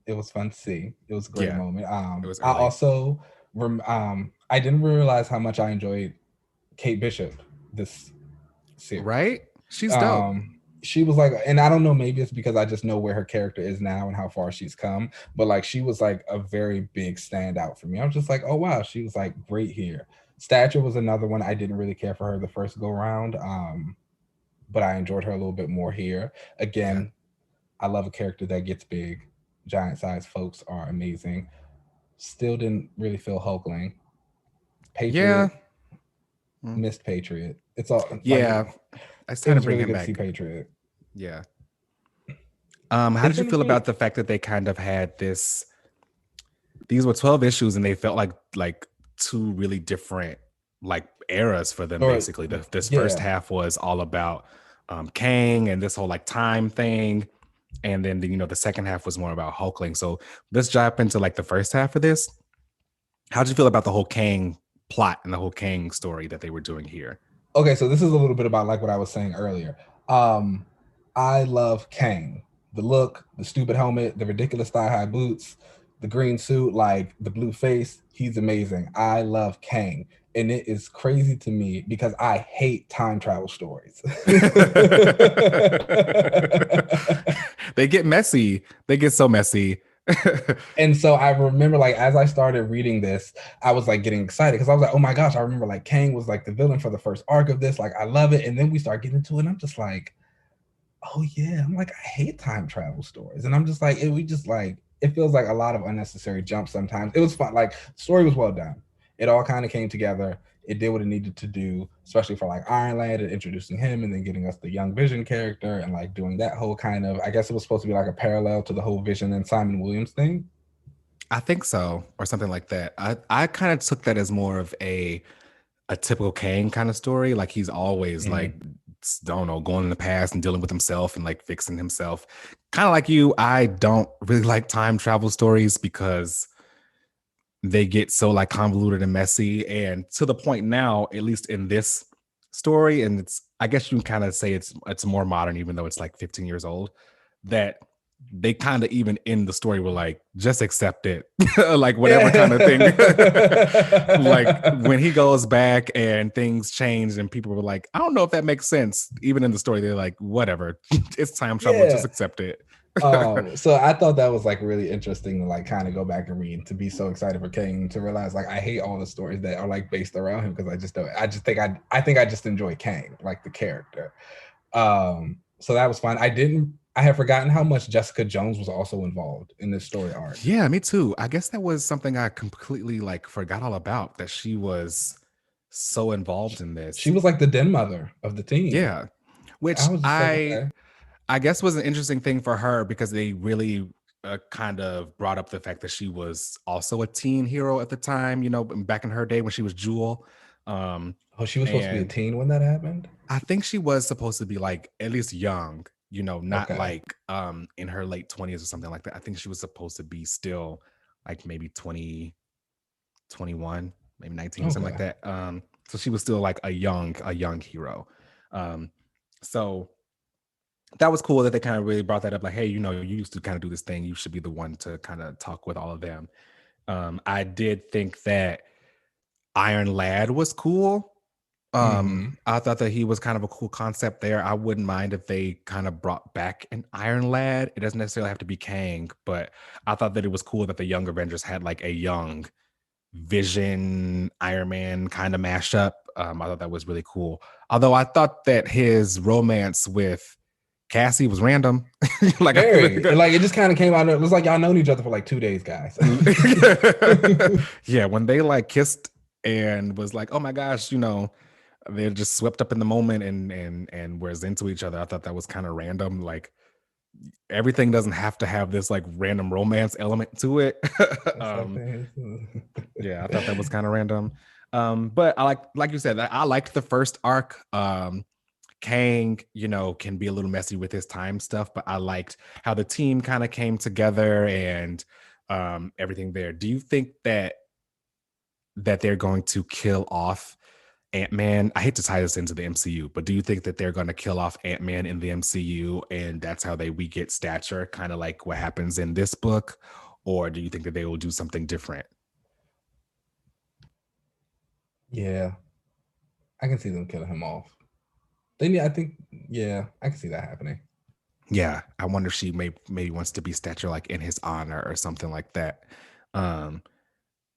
It was fun to see. It was a great Yeah, moment. it was I early. also I didn't realize how much I enjoyed Kate Bishop this series. Right? She's dope. She was like, and I don't know, maybe it's because I just know where her character is now and how far she's come, but like she was like a very big standout for me. I was just like, oh wow, she was like great here. Stature was another one. I didn't really care for her the first go round, but I enjoyed her a little bit more here. Yeah. Again, I love a character that gets big. Giant sized folks are amazing. Still didn't really feel Hulkling. Yeah. Patriot, missed Patriot. It's all like Yeah. It's it time to was bring really him good to see back. Patriot. Yeah. How It's did you been a feel great. about the fact that they kind of had these were 12 issues and they felt like two really different like eras for them Or basically. This first yeah. half was all about Kang and this whole like time thing. And then the second half was more about Hulkling. So let's jump into like the first half of this. How'd you feel about the whole Kang plot and the whole Kang story that they were doing here? Okay, so this is a little bit about like what I was saying earlier. Um, I love Kang. The look, the stupid helmet, the ridiculous thigh-high boots, the green suit, like the blue face. He's amazing. I love Kang. And it is crazy to me because I hate time travel stories. They get messy. They get so messy. And so I remember, like, as I started reading this, I was like getting excited because I was like, oh my gosh, I remember like Kang was like the villain for the first arc of this. Like, I love it. And then we start getting into it, and I'm just like, oh yeah, I'm like, I hate time travel stories. And I'm just like, we just like, it feels like a lot of unnecessary jumps sometimes. It was fun. Like, the story was well done. It all kind of came together. It did what it needed to do, especially for like Iron Lad and introducing him and then getting us the Young Vision character and like doing that whole kind of, I guess it was supposed to be like a parallel to the whole Vision and Simon Williams thing. I think so, or something like that. I kind of took that as more of a typical Kang kind of story. Like he's always like, Mm-hmm. don't know, going in the past and dealing with himself and like fixing himself. Kind of like you, I don't really like time travel stories because they get so like convoluted and messy. And to the point now, at least in this story, and I guess you can kind of say it's more modern, even though it's like 15 years old, that they kind of even in the story were like, just accept it, like whatever kind of thing. Like when he goes back and things change and people were like, I don't know if that makes sense. Even in the story, they're like, whatever, it's time travel, just Yeah. accept it. So I thought that was like really interesting to like kind of go back and read, to be so excited for Kang, to realize like I hate all the stories that are like based around him because I just don't, I think I just enjoy Kang, like the character. So that was fun. I had forgotten how much Jessica Jones was also involved in this story arc. Yeah, me too. I guess that was something I completely like forgot all about, that she was so involved in She this. was like the den mother of the team. Yeah. Which I was just like, okay. I guess was an interesting thing for her because they really kind of brought up the fact that she was also a teen hero at the time, back in her day when she was Jewel. Oh, she was supposed to be a And teen when that happened? I think she was supposed to be like at least young, not Okay. like in her late 20s or something like that. I think she was supposed to be still like maybe 20, 21, maybe 19 or something like Okay. that. So she was still like a young hero. Um, so that was cool that they kind of really brought that up. Like, hey, you used to kind of do this thing. You should be the one to kind of talk with all of them. I did think that Iron Lad was cool. Mm-hmm. I thought that he was kind of a cool concept there. I wouldn't mind if they kind of brought back an Iron Lad. It doesn't necessarily have to be Kang, but I thought that it was cool that the Young Avengers had like a young Vision Iron Man kind of mashup. I thought that was really cool. Although I thought that his romance with Cassie was random. Like I feel Very. Like it just kind of came out. It was like y'all known each other for like 2 days, guys. yeah, when they like kissed and was like, oh my gosh, they're just swept up in the moment and was into each other. I thought that was kind of random. Like everything doesn't have to have this like random romance element to it. Yeah, I thought that was kind of random. But I like you said, I liked the first arc. Kang, can be a little messy with his time stuff, but I liked how the team kind of came together and everything there. Do you think that they're going to kill off Ant-Man, I hate to tie this into the MCU, but do you think that they're going to kill off Ant-Man in the MCU and that's how we get Stature, kind of like what happens in this book? Or do you think that they will do something different? Yeah, I can see them killing him off. They need, I think, yeah, I can see that happening. Yeah, I wonder if she maybe wants to be Stature like in his honor or something like that. Um,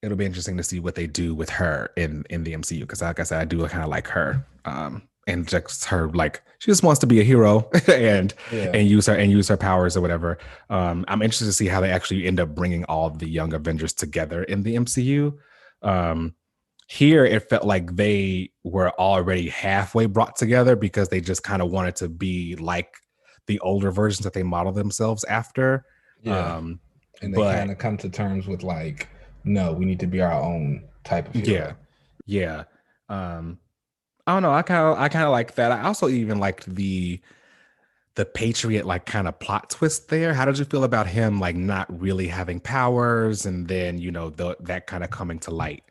it'll be interesting to see what they do with her in the MCU because, like I said, I do kind of like her. And just her like she just wants to be a hero and use her powers or whatever. I'm interested to see how they actually end up bringing all the Young Avengers together in the MCU. Here it felt like they were already halfway brought together because they just kind of wanted to be like the older versions that they model themselves after. Yeah. And they But kind of come to terms with like, no, we need to be our own type of hero. Yeah. I don't know. I kind of like that. I also even liked the Patriot like kind of plot twist there. How did you feel about him like not really having powers and then that kind of coming to light?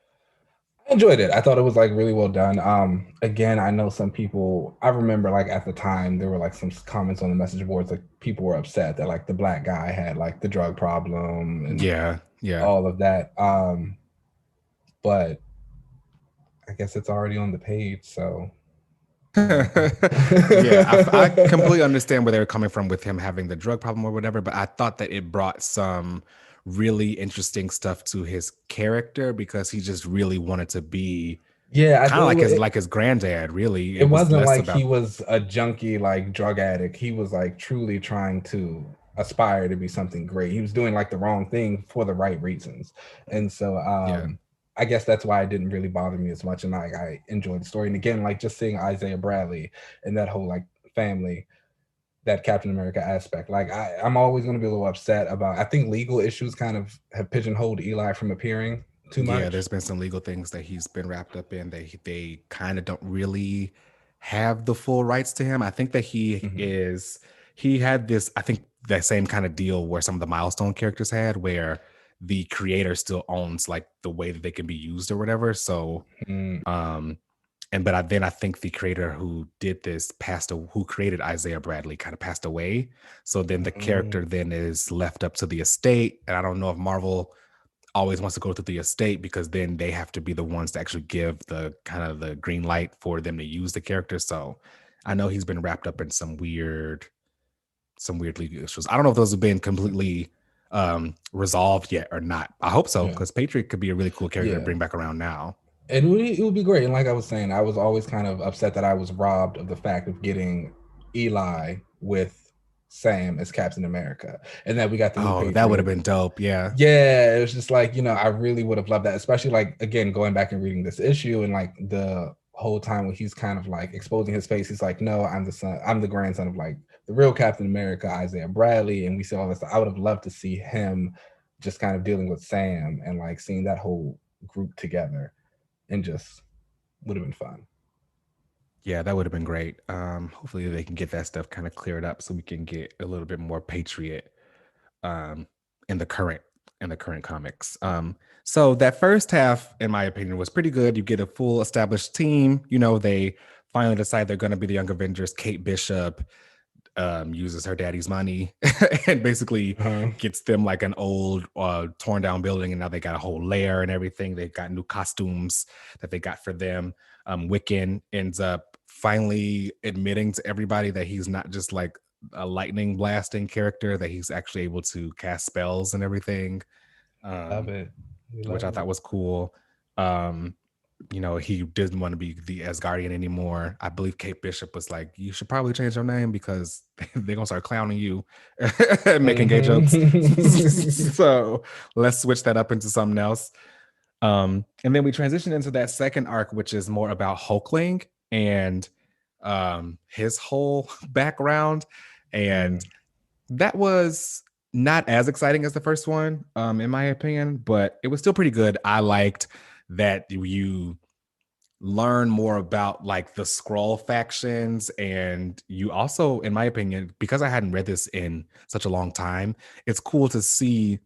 I enjoyed it. I thought it was like really well done. Again, I know some people, I remember like at the time there were like some comments on the message boards, like people were upset that like the black guy had like the drug problem and Yeah. all of that. But I guess it's already on the page, so Yeah, I completely understand where they're coming from with him having the drug problem or whatever, but I thought that it brought some really interesting stuff to his character because he just really wanted to be yeah, kind of like his granddad. Really, it was wasn't less like about. he was a junkie, like drug addict. He was like truly trying to aspire to be something great. He was doing like the wrong thing for the right reasons. And so Yeah. I guess that's why it didn't really bother me as much. And like I enjoyed the story. And again, like just seeing Isaiah Bradley and that whole like family, that Captain America aspect. Like I'm always gonna be a little upset about I think legal issues kind of have pigeonholed Eli from appearing too Yeah, much. there's been some legal things that he's been wrapped up in that they kind of don't really have the full rights to him. I think that he had this, I think that same kind of deal where some of the milestone characters had where the creator still owns like the way that they can be used or whatever. So um then I think the creator who did this who created Isaiah Bradley kind of passed away. So then the character then is left up to the estate. And I don't know if Marvel always wants to go through the estate because then they have to be the ones to actually give the kind of the green light for them to use the character. So I know he's been wrapped up in some weird legal issues. I don't know if those have been completely resolved yet or not. I hope so because Patriot could be a really cool character to bring back around now. It would be great. And like I was saying, I was always kind of upset that I was robbed of the fact of getting Eli with Sam as Captain America, and that we got the new Patriot. That would have been dope. Yeah. Yeah, it was just like, I really would have loved that, especially like again going back and reading this issue and like the whole time when he's kind of like exposing his face, he's like, no, I'm the grandson of like the real Captain America, Isaiah Bradley, and we see all this. I would have loved to see him just kind of dealing with Sam and like seeing that whole group together, and just would have been fun. Yeah, that would have been great. Hopefully they can get that stuff kind of cleared up so we can get a little bit more Patriot in the current comics. So that first half, in my opinion, was pretty good. You get a full established team. They finally decide they're going to be the Young Avengers. Kate Bishop uses her daddy's money and basically gets them like an old torn down building, and now they got a whole lair and everything. They've got new costumes that they got for them. Wiccan ends up finally admitting to everybody that he's not just like a lightning blasting character, that he's actually able to cast spells and everything. Love it. Which I thought was cool. He didn't want to be the Asgardian anymore. I believe Kate Bishop was like, you should probably change your name because they're gonna start clowning you and making gay jokes. So let's switch that up into something else. And then we transition into that second arc, which is more about Hulkling and his whole background. And that was not as exciting as the first one, in my opinion, but it was still pretty good. I liked that you learn more about like the Skrull factions, and you also, in my opinion, because I hadn't read this in such a long time, it's cool to see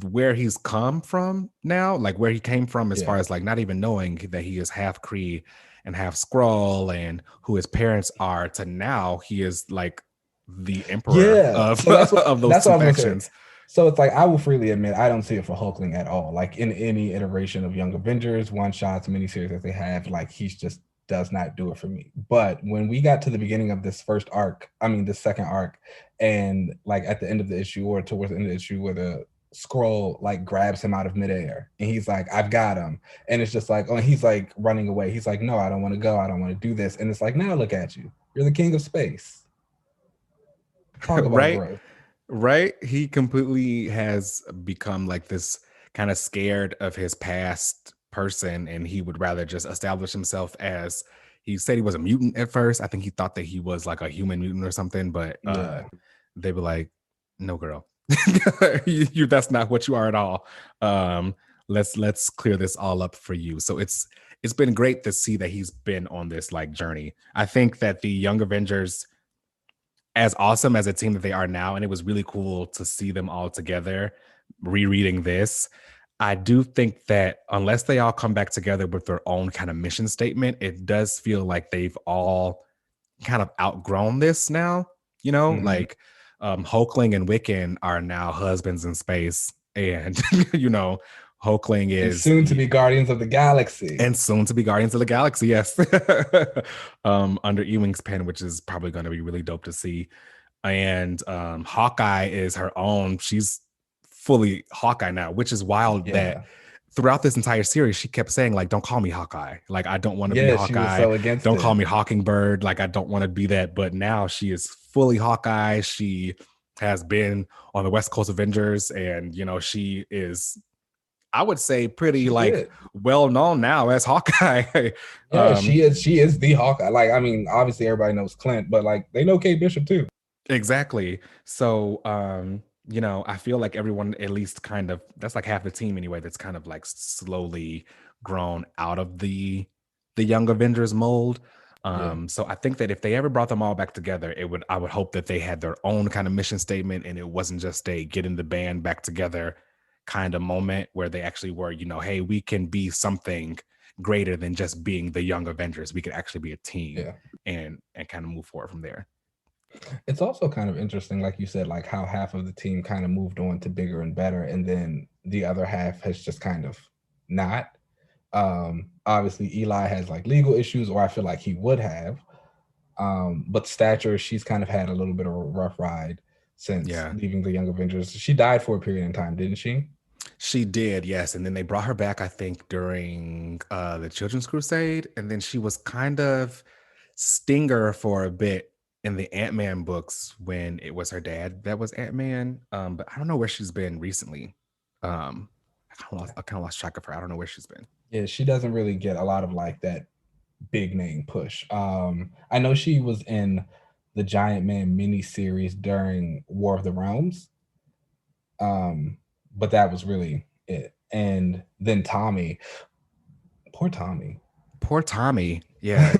where he's come from now, like where he came from as far Yeah. as like not even knowing that he is half Kree and half Skrull and who his parents are, to now he is like the emperor Yeah. of So that's what of those that's two what I was gonna say. factions. So it's like I will freely admit I don't see it for Hulkling at all. Like in any iteration of Young Avengers, one shots, miniseries that they have, like he's just does not do it for me. But when we got to the beginning of this first arc, I mean the second arc, and like at the end of the issue or towards the end of the issue where the scroll like grabs him out of midair and he's like, I've got him. And it's just like, oh, he's like running away. He's like, no, I don't want to go. I don't want to do this. And it's like, now look at you. You're the king of space. Talk about Right? growth. Right? He completely has become like this kind of scared of his past person, and he would rather just establish himself as, he said he was a mutant at first. I think he thought that he was like a human mutant or something, but Yeah. they were like, no, girl. That's not what you are at all. Let's clear this all up for you. So it's been great to see that he's been on this like journey. I think that the Young Avengers, as awesome as a team that they are now, and it was really cool to see them all together rereading this, I do think that unless they all come back together with their own kind of mission statement, it does feel like they've all kind of outgrown this now, like Hulkling and Wiccan are now husbands in space, and Hulkling And is soon to be Guardians of the Galaxy. and soon to be Guardians of the Galaxy, yes. Under Ewing's pen, which is probably going to be really dope to see. And Hawkeye is her own. She's fully Hawkeye now, which is wild that throughout this entire series, she kept saying, like, don't call me Hawkeye. Like, I don't want to be Hawkeye. She was so against don't it. call me Hawkingbird. Like, I don't want to be that. But now she is fully Hawkeye. She has been on the West Coast Avengers, and, she is, I would say, pretty well known now as Hawkeye. She is the Hawkeye. Like, I mean, obviously everybody knows Clint, but like they know Kate Bishop too. Exactly. So I feel like everyone at least kind of, that's like half the team anyway, that's kind of like slowly grown out of the Young Avengers mold. So I think that if they ever brought them all back together, I would hope that they had their own kind of mission statement, and it wasn't just a getting the band back together kind of moment where they actually were, hey, we can be something greater than just being the Young Avengers. We could actually be a team and kind of move forward from there. It's also kind of interesting, like you said, like how half of the team kind of moved on to bigger and better, and then the other half has just kind of not. Obviously Eli has like legal issues, or I feel like he would have. But Stature, she's kind of had a little bit of a rough ride since leaving the Young Avengers. She died for a period in time, didn't she? She did, yes. And then they brought her back, I think, during the Children's Crusade. And then she was kind of Stinger for a bit in the Ant-Man books when it was her dad that was Ant-Man. But I don't know where she's been recently. I kind of lost track of her. I don't know where she's been. Yeah, she doesn't really get a lot of like that big name push. I know she was in the Giant Man miniseries during War of the Realms. But that was really it. And then Tommy, poor Tommy. Yeah.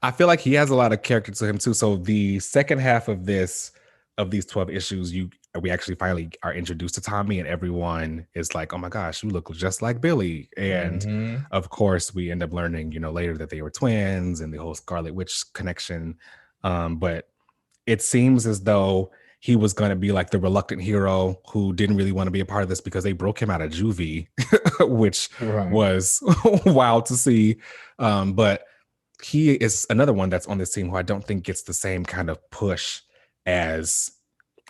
I feel like he has a lot of character to him too. So the second half of these 12 issues, we actually finally are introduced to Tommy, and everyone is like, oh my gosh, you look just like Billy. And of course we end up learning, later that they were twins and the whole Scarlet Witch connection. But it seems as though he was going to be like the reluctant hero who didn't really want to be a part of this because they broke him out of juvie, which was wild to see. But he is another one that's on this team who I don't think gets the same kind of push as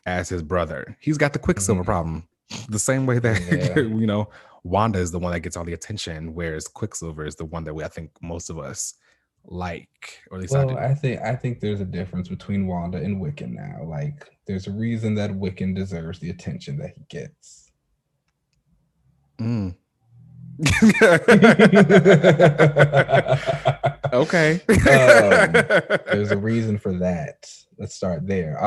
his brother. He's got the Quicksilver problem, the same way that Wanda is the one that gets all the attention, whereas Quicksilver is the one that I think most of us like, or at least I think there's a difference between Wanda and Wiccan now. Like, there's a reason that Wiccan deserves the attention that he gets. Okay. There's a reason for that. Let's start there.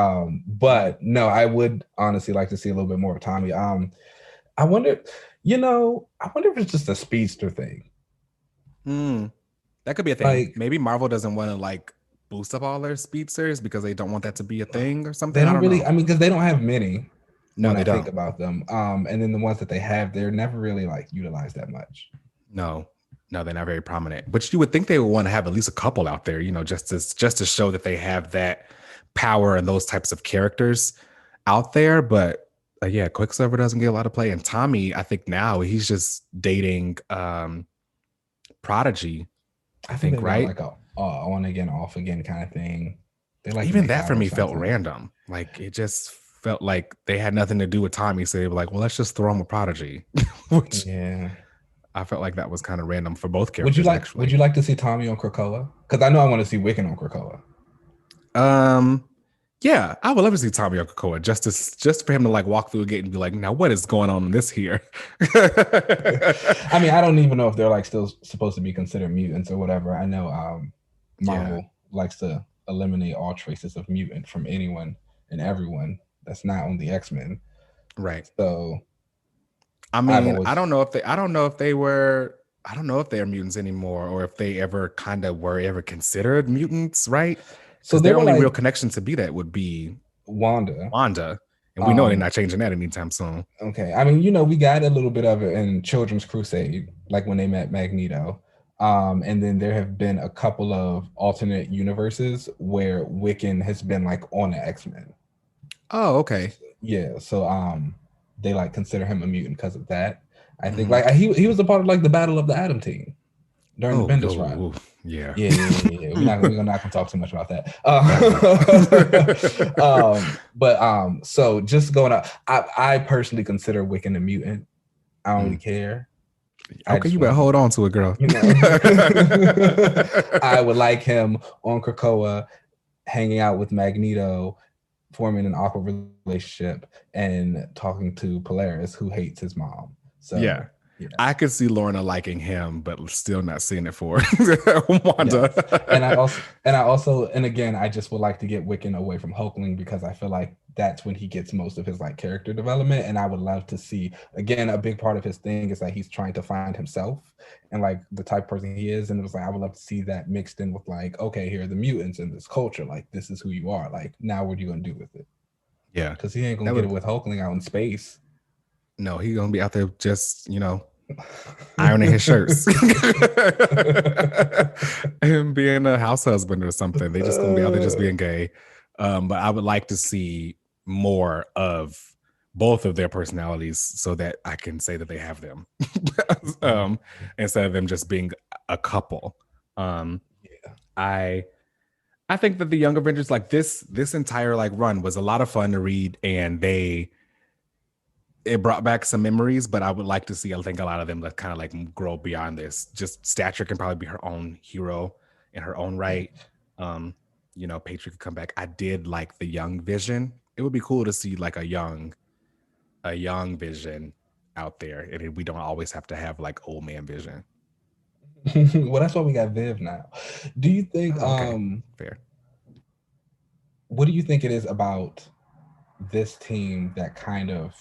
But no, I would honestly like to see a little bit more of Tommy. I wonder if it's just a speedster thing. That could be a thing. Like, maybe Marvel doesn't want to like boost up all their speedsters because they don't want that to be a thing or something. They don't really. I mean, because they don't have many. No, when they I think don't. about them. And then the ones that they have, they're never really like utilized that much. No, they're not very prominent. But you would think they would want to have at least a couple out there, just to show that they have that power and those types of characters out there. But yeah, Quicksilver doesn't get a lot of play. And Tommy, I think now he's just dating Prodigy, I think, they got right? like a on again, off again kind of thing. They like Even make that out for or me felt something. random. Like it just felt like they had nothing to do with Tommy. So they were like, well, let's just throw him a Prodigy. Which I felt like that was kind of random for both characters. Would you like to see Tommy on Krakoa? Because I know I want to see Wiccan on Krakoa. Yeah, I would love to see Tommy on Krakoa just for him to like walk through a gate and be like, now what is going on in this here? I mean, I don't even know if they're like still supposed to be considered mutants or whatever. I know Marvel likes to eliminate all traces of mutant from anyone and everyone that's not on the X-Men. Right. So I mean, I don't know if they are mutants anymore, or if they ever kind of were ever considered mutants, right? So their only real connection to be that would be Wanda. And we know they're not changing that anytime soon. Okay. I mean, we got a little bit of it in Children's Crusade, like when they met Magneto. And then there have been a couple of alternate universes where Wiccan has been like on the X-Men. Oh, okay. Yeah. So they like consider him a mutant because of that. I think like he was a part of like the Battle of the Atom Team during the Bendis run. Yeah. We're not gonna talk too much about that. So just going up, I personally consider Wiccan a mutant. I don't really care. Okay, you better hold on to it, girl. I would like him on Krakoa, hanging out with Magneto, forming an awkward relationship, and talking to Polaris, who hates his mom. So yeah. I could see Lorna liking him, but still not seeing it for Wanda. Yes. And again, I just would like to get Wiccan away from Hulkling, because I feel like that's when he gets most of his like character development. And I would love to see, again, a big part of his thing is that he's trying to find himself and like the type of person he is. And it was like, I would love to see that mixed in with like, okay, here are the mutants in this culture. Like, this is who you are. Like, now what are you going to do with it? Yeah. Because he ain't going to get it with Hulkling out in space. No, he's going to be out there just, ironing his shirts and being a house husband or something. They just gonna be out there just being gay. But I would like to see more of both of their personalities so that I can say that they have them instead of them just being a couple. I think that the Young Avengers, like this entire like run, was a lot of fun to read, and it brought back some memories, but I would like to see, I think, a lot of them that kind of like grow beyond this. Just Stature can probably be her own hero in her own right. Patriot could come back. I did like the young Vision. It would be cool to see like a young Vision out there, and we don't always have to have like old man Vision. Well, that's why we got Viv now. Do you think fair? What do you think it is about this team that kind of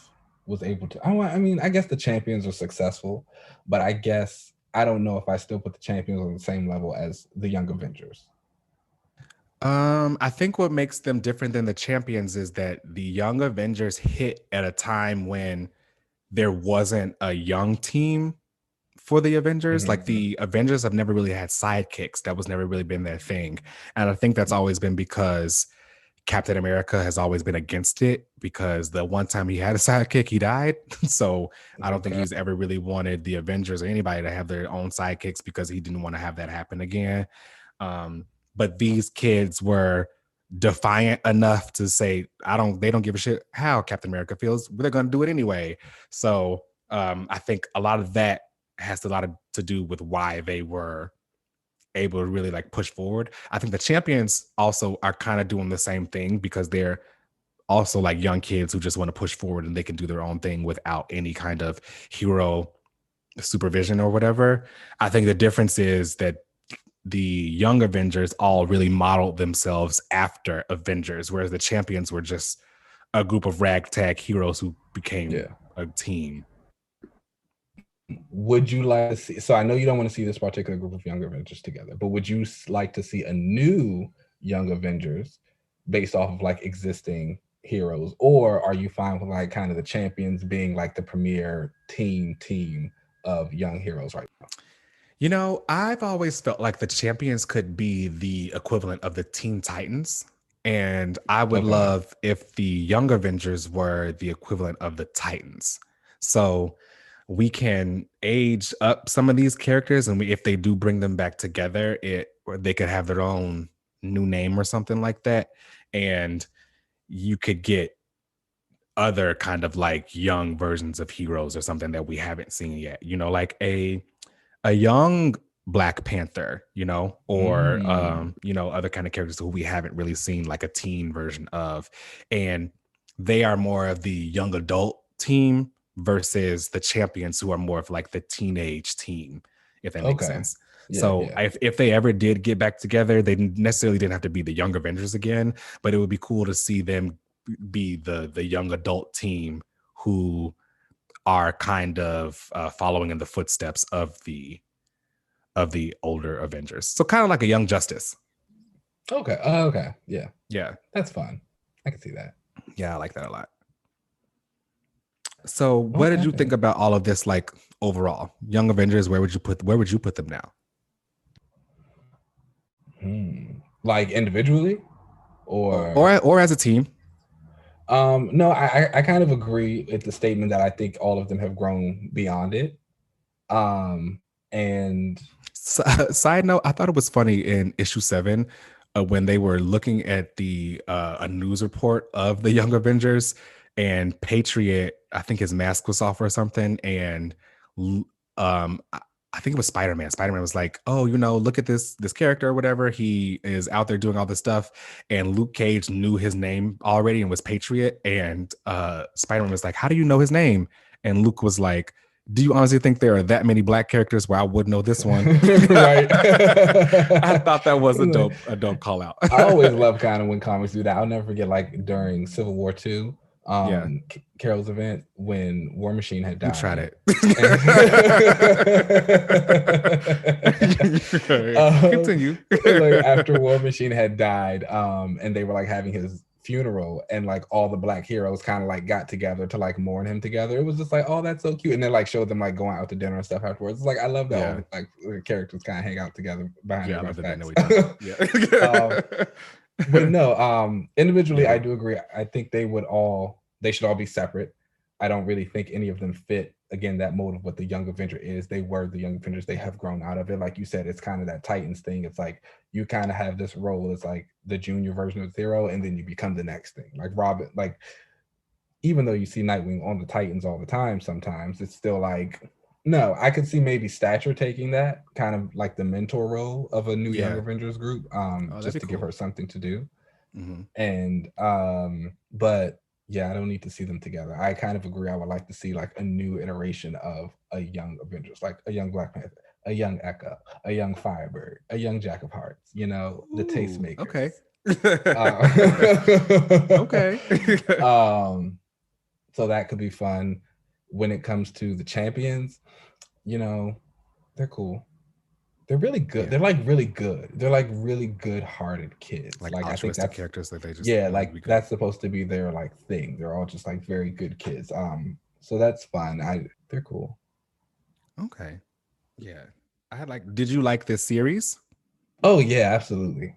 was able to, I mean, I guess the champions are successful, but I guess I don't know if I still put the champions on the same level as the Young Avengers. I think what makes them different than the champions is that the Young Avengers hit at a time when there wasn't a young team for the Avengers. Like the Avengers have never really had sidekicks. That was never really been their thing. And I think that's always been because Captain America has always been against it, because the one time he had a sidekick, he died. So I don't think he's ever really wanted the Avengers or anybody to have their own sidekicks, because he didn't want to have that happen again. But these kids were defiant enough to say, they don't give a shit how Captain America feels, but they're going to do it anyway. So I think a lot of that has a lot to do with why they were able to really like push forward. I think the champions also are kind of doing the same thing, because they're also like young kids who just want to push forward and they can do their own thing without any kind of hero supervision or whatever. I think the difference is that the Young Avengers all really modeled themselves after Avengers, whereas the champions were just a group of ragtag heroes who became a team. Would you like to see, so I know you don't want to see this particular group of Young Avengers together, but would you like to see a new Young Avengers based off of like existing heroes, or are you fine with like kind of the champions being like the premier team of young heroes right now? You know, I've always felt like the champions could be the equivalent of the Teen Titans. And I would Okay. love if the Young Avengers were the equivalent of the Titans. So we can age up some of these characters, and if they do bring them back together, or they could have their own new name or something like that. And you could get other kind of like young versions of heroes or something that we haven't seen yet. You know, like a young Black Panther, you know, or Mm, you know, other kind of characters who we haven't really seen like a teen version of. And they are more of the young adult team versus the champions who are more of like the teenage team, if that makes okay. sense. Yeah, So yeah. if they ever did get back together, they necessarily didn't have to be the Young Avengers again, but it would be cool to see them be the young adult team who are kind of following in the footsteps of the older Avengers. So kind of like a Young Justice. Okay. Okay. Yeah. Yeah. That's fun. I can see that. Yeah, I like that a lot. So what did you think Okay. about all of this like overall? Young Avengers, where would you put them now? Like individually or Or as a team? no, I kind of agree with the statement that I think all of them have grown beyond it. Um and Side note, I thought it was funny in issue 7 when they were looking at the a news report of the Young Avengers, and Patriot, I think his mask was off or something, and I think it was Spider-Man. Spider-Man was like, "Oh, you know, look at this character or whatever. He is out there doing all this stuff." And Luke Cage knew his name already and was Patriot. And Spider-Man was like, "How do you know his name?" And Luke was like, "Do you honestly think there are that many Black characters where I would know this one?" right. I thought that was a dope call out. I always love kind of when comics do that. I'll never forget like during Civil War II, Yeah, Carol's event when War Machine had you tried died. it. Continue. Like after War Machine had died, and they were like having his funeral, and like all the Black heroes kind of like got together to like mourn him together. It was just like, oh, that's so cute. And then like showed them like going out to dinner and stuff afterwards. It's like I love that all Yeah, the, like the characters kind of hang out together behind yeah, I love everybody's that they backs. know each other. Yeah. But no, individually, Yeah. I do agree. I think they should all be separate. I don't really think any of them fit again that mold of what the Young Avenger is. They were the Young Avengers. They have grown out of it. Like you said, it's kind of that Titans thing. It's like you kind of have this role as like the junior version of Zero, and then you become the next thing. Like Robin, like even though you see Nightwing on the Titans all the time, sometimes it's still like no, I could see maybe Stature taking that kind of like the mentor role of a new Young Yeah. Avengers group, Oh, that'd just be to give her cool. something to do. Hmm. And but yeah, I don't need to see them together. I kind of agree. I would like to see like a new iteration of a young Avengers, like a young Black Panther, a young Echo, a young Firebird, a young Jack of Hearts, you know, the Ooh, okay. tastemakers. Okay. Um so that could be fun. When it comes to the champions, you know, they're cool. They're really good. Yeah. They're like really good. They're like really good-hearted kids. Like Like I think altruistic that's characters that they just yeah, wanted to like be good. that's supposed to be their like thing. They're all just like very good kids. So that's fun. They're cool. Okay. Yeah. Did you like this series? Oh yeah, absolutely.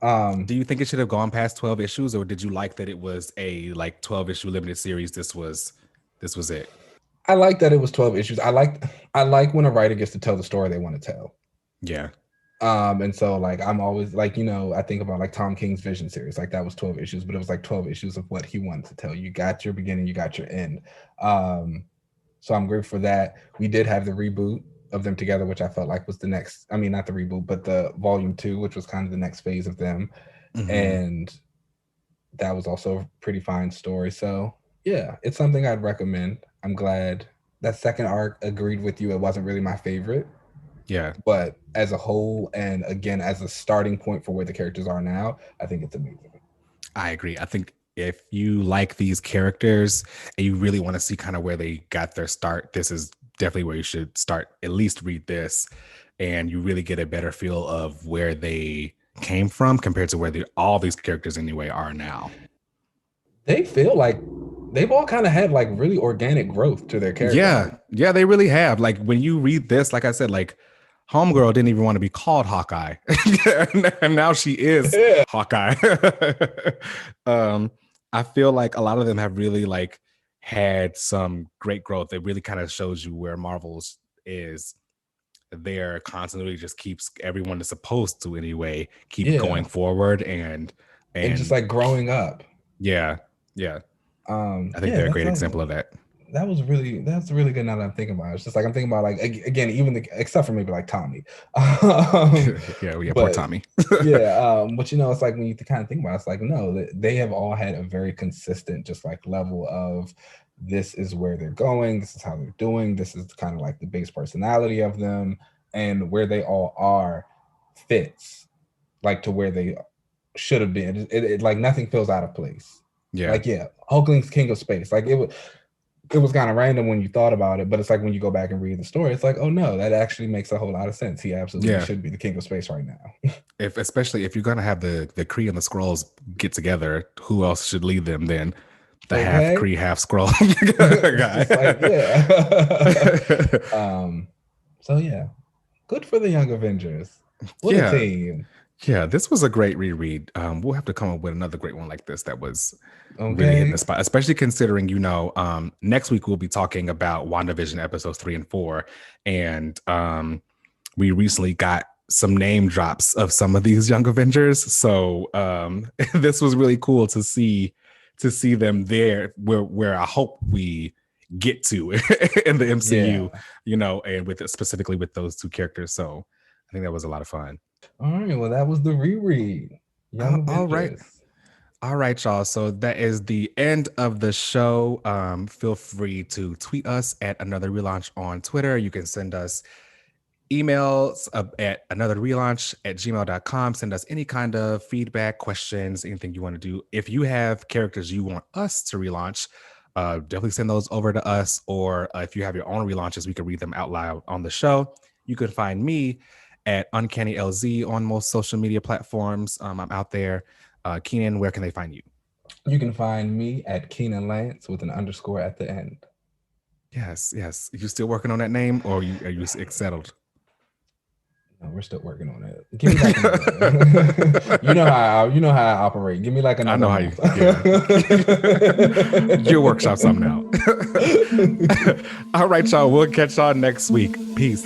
Do you think it should have gone past 12 issues, or did you like that it was a like 12 issue limited series? This was it. I like that it was 12 issues. I like when a writer gets to tell the story they want to tell. Yeah. And so like I'm always like, you know, I think about like Tom King's Vision series, like that was 12 issues, but it was like 12 issues of what he wanted to tell. You got your beginning, you got your end. Um, so I'm grateful for that. We did have the reboot of them together, which I felt like was the next, I mean, not the reboot, but the volume 2, which was kind of the next phase of them. Hmm. And that was also a pretty fine story. So yeah, it's something I'd recommend. I'm glad that second arc agreed with you. It wasn't really my favorite, Yeah. but as a whole, and again, as a starting point for where the characters are now, I think it's amazing. I agree. I think if you like these characters and you really want to see kind of where they got their start, this is definitely where you should start. At least read this, and you really get a better feel of where they came from compared to where all these characters anyway are now. they feel like they've all kind of had like really organic growth to their character. Yeah, they really have. Like when you read this, like I said, like Homegirl didn't even want to be called Hawkeye, and now she is Hawkeye. I feel like a lot of them have really like had some great growth. It really kind of shows you where Marvel's is. Their continuity just keeps everyone is supposed to anyway keep going forward and just like growing up. Yeah. I think they're a great example of that. That's really good now that I'm thinking about it. It's just like I'm thinking about like again, even except for maybe like Tommy. Poor Tommy. But you know, it's like when you kind of think about it, it's like no, they have all had a very consistent just like level of this is where they're going, this is how they're doing, this is kind of like the base personality of them, and where they all are fits like to where they should have been. It like nothing feels out of place. Like Hulkling's King of Space. Like it was kind of random when you thought about it, but it's like when you go back and read the story, it's like, oh no, that actually makes a whole lot of sense. He absolutely should be the King of Space right now. Especially if you're gonna have the Kree and the Skrulls get together, who else should lead them then? The half Kree, half Skrull guy. So yeah, good for the Young Avengers. What a team. Yeah, this was a great reread. We'll have to come up with another great one like this that was really hitting the spot, especially considering, you know, next week we'll be talking about WandaVision episodes 3 and 4. And we recently got some name drops of some of these Young Avengers. So this was really cool to see them there where I hope we get to in the MCU, you know, and specifically with those two characters. So I think that was a lot of fun. All right, well, that was the reread. All right, y'all. So that is the end of the show. Feel free to tweet us at Another Relaunch on Twitter. You can send us emails at anotherrelaunch@gmail.com. Send us any kind of feedback, questions, anything you want to do. If you have characters you want us to relaunch, definitely send those over to us. Or if you have your own relaunches, we can read them out loud on the show. You can find me at Uncanny LZ on most social media platforms. I'm out there. Keenan, where can they find you? You can find me at Keenan Lance with an underscore at the end. Yes. You still working on that name, or are you settled? No, we're still working on it. Give me like you know how I operate. Give me like another. I know how you. You'll workshop something out. All right, y'all. We'll catch y'all next week. Peace.